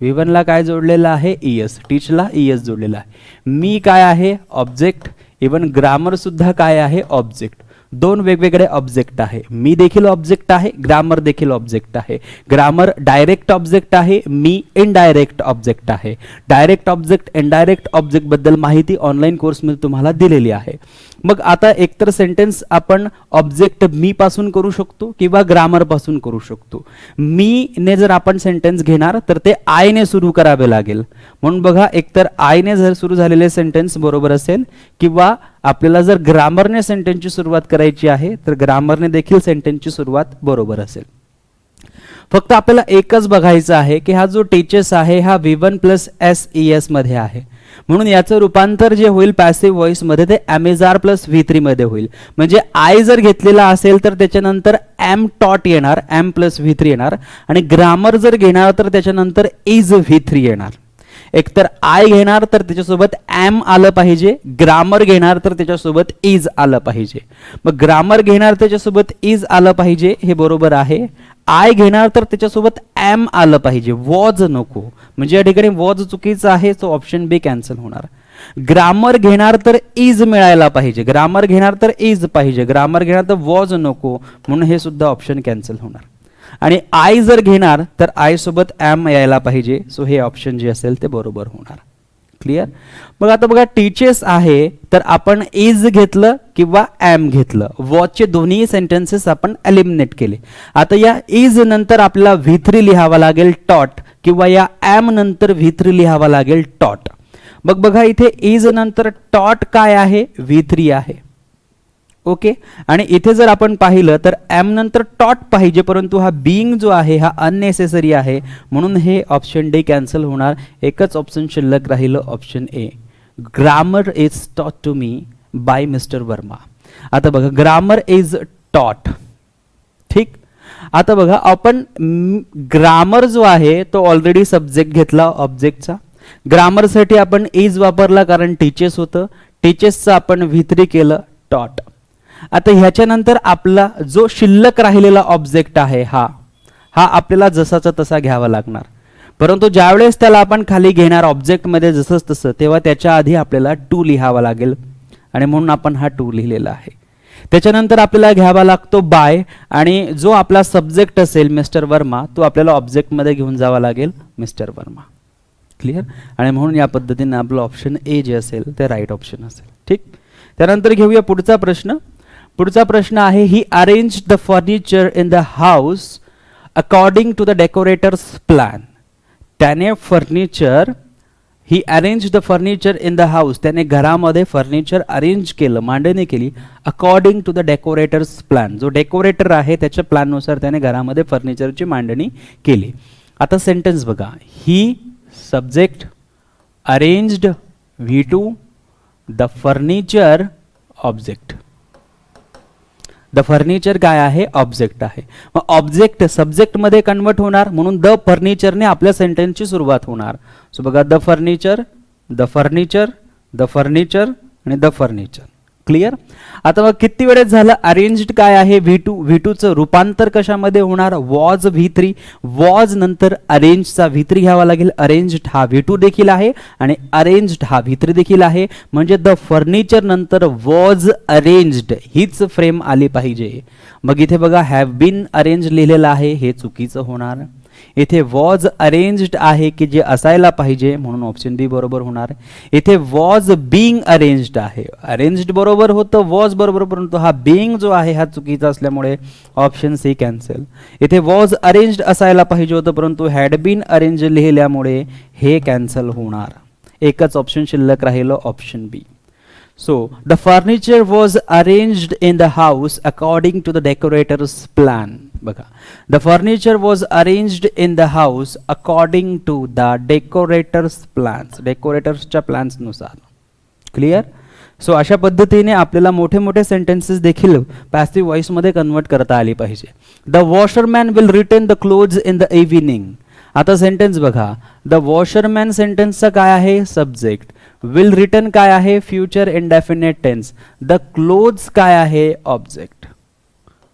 V1 ला काय जोडलेला आहे, ES. टीचला ES जोडलेला आहे. मी काय आहे, ऑब्जेक्ट. इवन ग्रामर सुद्धा काय आहे, ऑब्जेक्ट. दोन वेगवेगळे ऑब्जेक्ट आहे. मी देखील ऑब्जेक्ट आहे, ग्रामर देखील ऑब्जेक्ट आहे. ग्रामर डायरेक्ट ऑब्जेक्ट आहे, मी इनडायरेक्ट ऑब्जेक्ट आहे. डायरेक्ट ऑब्जेक्ट, इनडायरेक्ट ऑब्जेक्ट बद्दल माहिती ऑनलाईन कोर्समध्ये तुम्हाला दिलेली आहे. मग आता एकतर सेंटेन्स आपण ऑब्जेक्ट मी पासून करू शकतो किंवा ग्रामर पासून करू शकतो. मी ने जर आपण सेंटेन्स घेणार तर ते आय ने सुरू करावे लागेल. म्हणून बघा एकतर आय ने जर सुरू झालेले सेंटेन्स बरोबर असेल किंवा आपल्याला जर ग्रामरने सेंटेन्सची सुरुवात करायची आहे तर ग्रामरने देखील सेंटेन्सची सुरुवात बरोबर असेल. फक्त आपल्याला एकच बघायचं आहे की हा जो टीचर्स आहे हा V1 प्लस SES मध्ये आहे. म्हणून याचं रूपांतर जे होईल पॅसिव्ह व्हॉइस मध्ये ते एमएसआर प्लस V3 मध्ये होईल. म्हणजे आय जर घेतलेला असेल तर त्याच्यानंतर एम टॉट येणार, एम प्लस V3 येणार. आणि ग्रामर जर घेणार तर त्याच्यानंतर इज V3 येणार. एकतर आय घेणार तर त्याच्यासोबत एम आलं पाहिजे, ग्रामर घेणार तर त्याच्यासोबत इज आलं पाहिजे. मग ग्रामर घेणार त्याच्यासोबत इज आलं पाहिजे हे बरोबर आहे. आय घेणार तर त्याच्यासोबत एम आलं पाहिजे, वॉज नको. म्हणजे या ठिकाणी वॉज चुकीचं आहे, तो ऑप्शन बी कॅन्सल होणार. ग्रामर घेणार तर इज मिळायला पाहिजे, ग्रामर घेणार तर इज पाहिजे, ग्रामर घेणार तर वॉज नको म्हणून हे सुद्धा ऑप्शन कॅन्सल होणार. आणि आय जर घेणार तर आय सोबत एम यायला पाहिजे. सो हे ऑप्शन जे असेल ते बरोबर होणार. क्लिअर. मग आता बघा टीचर्स आहे तर आपण इज घेतलं किंवा एम घेतलं, वॉचचे दोन्ही सेंटेन्सेस आपण एलिमिनेट केले. आता या इज नंतर आपल्याला V3 लिहावा लागेल, टॉट, किंवा या एम नंतर V3 लिहावा लागेल, टॉट. मग बघा इथे इज नंतर टॉट काय आहे, V3 आहे. ओके. आणि इथे जर आपण पाहिलं तर एम नंतर टॉट पाहिजे, परंतु हा बीइंग जो आहे हा अननेसेसरी आहे, म्हणून हे ऑप्शन डी कॅन्सल होणार. एकच ऑप्शन शिल्लक राहिलं option A. Grammar is taught to me by mister Verma. आता बघा ग्रामर इज टॉट, ठीक. आता बघा आपण ग्रामर जो आहे तो ऑलरेडी सब्जेक्ट घेतला ऑब्जेक्टचा. ग्रामरसाठी आपण इज वापरला कारण टीचर्स होतं, टीचर्सचं आपण V3 केलं टॉट. आता ह्याच्यानंतर आपला जो शिल्लक राहिलेला ऑब्जेक्ट आहे हा आपल्याला जसाचा तसा घ्यावा लागणार, परंतु ज्यावेळेस त्याला आपण खाली घेणार ऑब्जेक्टमध्ये जसंच तसं, तेव्हा त्याच्या आधी आपल्याला टू लिहावा लागेल आणि म्हणून आपण हा टू लिहिलेला आहे. त्याच्यानंतर आपल्याला घ्यावा लागतो बाय, आणि जो आपला सब्जेक्ट असेल मिस्टर वर्मा तो आपल्याला ऑब्जेक्टमध्ये घेऊन जावा लागेल मिस्टर वर्मा. क्लिअर. आणि म्हणून या पद्धतीने आपलं ऑप्शन ए जे असेल ते राईट ऑप्शन असेल, ठीक. त्यानंतर घेऊया पुढचा प्रश्न. पुढचा प्रश्न आहे he arrange the furniture in the house according to the decorator's plan. त्याने furniture he arrange the furniture in the house, त्याने घरामध्ये फर्निचर अरेंज केलं, मांडणी केली according to the decorator's plan. जो डेकोरेटर आहे त्याच्या प्लॅननुसार त्याने घरामध्ये फर्निचरची मांडणी केली. आता सेंटेन्स बघा, he subject arranged V2 the furniture object. The furniture काय आहे ऑब्जेक्ट आहे. मग ऑब्जेक्ट सब्जेक्ट मध्ये कन्वर्ट होणार म्हणून द फर्निचरने आपल्या सेंटेन्सची सुरुवात होणार. सो बघा the furniture, the furniture, the furniture आणि द फर्निचर. क्लिअर. आता मग किती वेळेस झालं अरेंज्ड काय आहे V2 चं रूपांतर कशामध्ये होणार वॉज V3. वॉज नंतर अरेंजचा V3 घ्यावा लागेल. अरेंज्ड हा V2 देखील आहे आणि अरेंज्ड हा V3 देखील आहे, म्हणजे द फर्निचर नंतर वॉज अरेंज्ड हीच फ्रेम आली पाहिजे. मग इथे बघा हॅव बीन अरेंज लिहिलेलं आहे, हे चुकीचं होणार. इथे वॉज अरेंज्ड आहे की जे असायला पाहिजे, म्हणून ऑप्शन बी बरोबर होणार. इथे वॉज बीइंग अरेंज्ड आहे, अरेंज्ड बरोबर होतं, वॉज बरोबर, परंतु हा बीइंग जो आहे हा चुकीचा असल्यामुळे ऑप्शन सी कॅन्सल. इथे वॉज अरेंज्ड असायला पाहिजे होतं, परंतु हॅड बीन अरेंज लिहिल्यामुळे हे कॅन्सल होणार. एकच ऑप्शन शिल्लक राहिलं option B. So the furniture was arranged in the house according to the decorator's plan. बघा the furniture was arranged in the house according to the decorator's plans. डेकोरेटर्सच्या प्लॅन्स नुसार. क्लिअर. सो अशा पद्धतीने आपल्याला मोठे मोठे सेंटेन्सेस देखील पॅसिव्ह व्हॉइस मध्ये कन्वर्ट करता आली पाहिजे. The washerman will return the clothes in the evening. आता सेंटेन्स बघा, द वॉशरमॅन सेंटेन्सचा काय आहे सब्जेक्ट, विल रिटर्न काय आहे future indefinite tense, the clothes काय आहे ऑब्जेक्ट.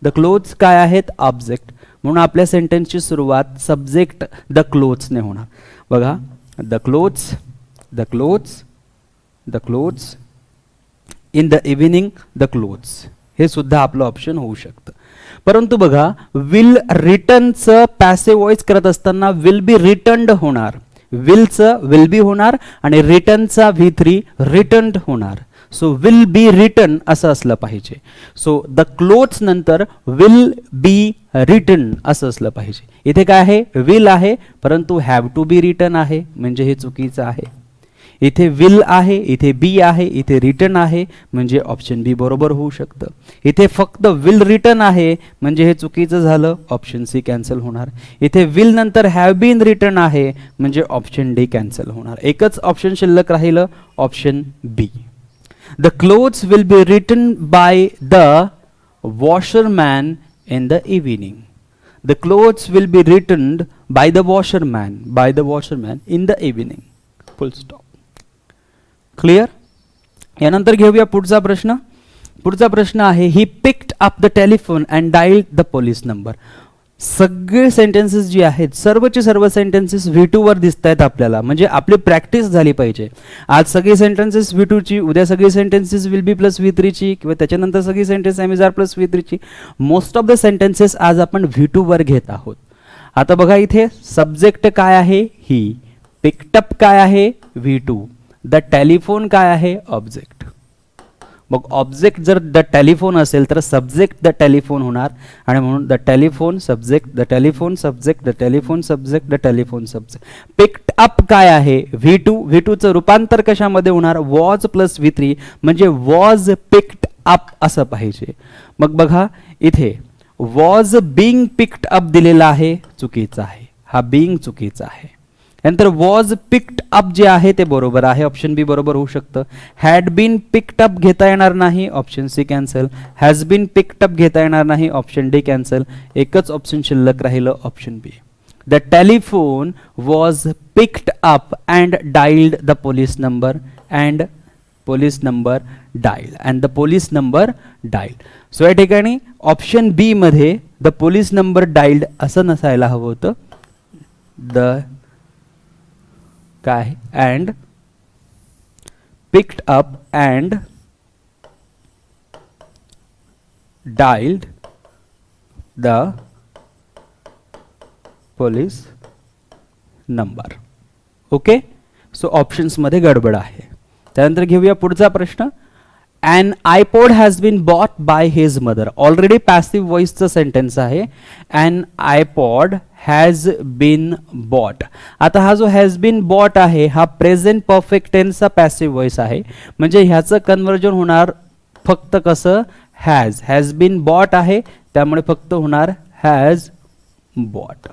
द क्लोथ्स काय आहेत ऑब्जेक्ट, म्हणून आपल्या सेंटेन्सची सुरुवात सब्जेक्ट द क्लोथ्सने होणार. बघा the clothes, the clothes, the clothes in the evening the clothes, हे सुद्धा आपलं ऑप्शन होऊ शकतं. परंतु बघा विल रिटर्नचं पॅसिव्ह व्हॉइस करत असताना विल बी रिटर्न्ड होणार, विलचं विल बी होणार आणि रिटर्नचा V3 रिटर्न्ड होणार. सो विल बी रिटर्न असं असलं पाहिजे. सो द क्लोथ्स नंतर विल बी रिटर्न असं असलं पाहिजे. इथे काय आहे विल आहे, परंतु हॅव टू बी रिटर्न आहे, म्हणजे हे चुकीचं आहे. इथे विल आहे, इथे बी आहे, इथे रिटर्न आहे, म्हणजे ऑप्शन बी बरोबर होऊ शकतं. इथे फक्त विल रिटर्न आहे, म्हणजे हे चुकीचं झालं, ऑप्शन सी कॅन्सल होणार. इथे विल नंतर हॅव बीन रिटर्न आहे, म्हणजे ऑप्शन डी कॅन्सल होणार. एकच ऑप्शन शिल्लक राहिलं option B. The clothes will be return by the washerman in the evening. The clothes will be returned by the washerman, by the washerman in the evening. Full stop. Clear. यानंतर घेऊया पुढचा प्रश्न. पुढचा प्रश्न आहे he picked up the telephone and dialled the police number. सगळे sentences जी आहेत सर्वचे सर्व सेंटेन्सेस V2 वर दिसत आहेत आपल्याला, म्हणजे आपली प्रॅक्टिस झाली पाहिजे. आज सगळी सेंटेन्सेस V2 ची, उद्या सगळी sentences will be plus V3 ची, किंवा त्याच्यानंतर सगळी सेंटेन्स एम प्लस V3 ची. मोस्ट ऑफ द सेंटेन्सेस आज आपण V2 वर घेत आहोत. आता बघा इथे सब्जेक्ट काय आहे ही, पिक्ड काय आहे V2, द टेलिफोन काय आहे ऑब्जेक्ट. मग ऑब्जेक्ट जर द टेलिफोन असेल तर सब्जेक्ट द टेलिफोन होणार, आणि म्हणून the telephone subject, the telephone subject, the telephone subject, the telephone subject. Picked up काय आहे V2, V2 चं रूपांतर कशामध्ये होणार वॉज प्लस V3, म्हणजे वॉज पिक्ड अप असं पाहिजे. मग बघा इथे वॉज बिंग पिक्ड अप दिलेला आहे, चुकीचा आहे, हा बिंग चुकीचा आहे. नंतर वॉज पिक्ड अप जे आहे ते बरोबर आहे, ऑप्शन बी बरोबर होऊ शकतं. हॅड बीन पिक्ड अप घेता येणार नाही, option C cancel. Has been picked up घेता येणार नाही, ऑप्शन डी कॅन्सल. एकच ऑप्शन शिल्लक राहिलं, option B. The telephone was picked up and dialled the police number and police number dial and the police number dialled. So या ठिकाणी option बी मध्ये the police number dialled असं नसायला हवं होतं. द काय and picked up and dialled the police number. Okay, so options मध्ये गडबड आहे. त्यानंतर घेऊया पुढचा प्रश्न. An iPod has been bought by his mother. Already passive व्हॉइसचं सेंटेन्स आहे. An iPod has been bought. आता हा जो has been bought आहे हा प्रेझेंट परफेक्ट टेन्सचा पॅसिव्ह व्हॉइस आहे, म्हणजे ह्याचं कन्वर्जन होणार फक्त कसं, has been bought आहे त्यामुळे फक्त होणार has bought.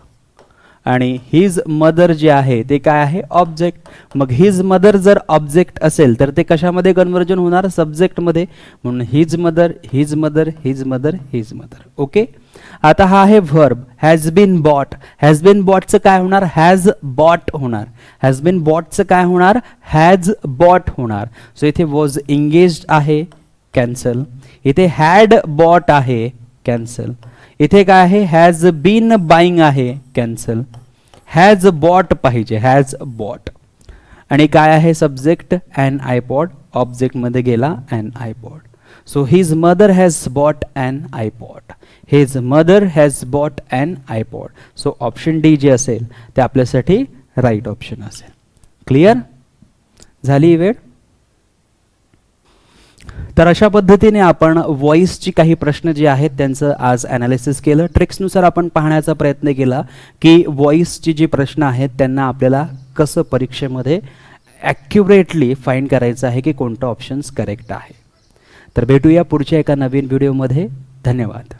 आणि हिज मदर जे आहे ते काय आहे, ऑब्जेक्ट. मग हिज मदर जर ऑब्जेक्ट असेल तर ते कशामध्ये कन्वर्जन होणार, सब्जेक्ट मध्ये. म्हणून his mother, his mother, his mother, his mother. Okay, आता हा आहे verb has been bought. Has been बॉटचं काय होणार, हॅज बॉट होणार. हॅज बीन बॉटचं काय होणार, हॅज बॉट होणार. सो इथे वॉज एंगेज्ड आहे, कॅन्सल. इथे हॅड बॉट आहे, कॅन्सल. इथे काय आहे, हॅज बीन बाईंग आहे, कॅन्सल. हॅज बॉट पाहिजे, हॅज बॉट. आणि काय आहे सब्जेक्ट, अॅन आयपॉड. ऑब्जेक्ट मध्ये गेला and iPod. So his mother has bought an iPod. His mother has bought an iPod. So option D जे असेल ते आपल्यासाठी राईट ऑप्शन असेल. क्लिअर झाली वेळ. तर अशा पद्धतीने आपण व्हॉइसची काही प्रश्न जे आहेत त्यांचं आज ॲनालिसिस केलं. ट्रिक्सनुसार आपण पाहण्याचा प्रयत्न केला की व्हॉइसची जी प्रश्न आहेत त्यांना आपल्याला कसं परीक्षेमध्ये ॲक्युरेटली फाइंड करायचं आहे की कोणतं ऑप्शन्स करेक्ट आहे. तर भेटूया पुढच्या एका नवीन व्हिडिओमध्ये. धन्यवाद.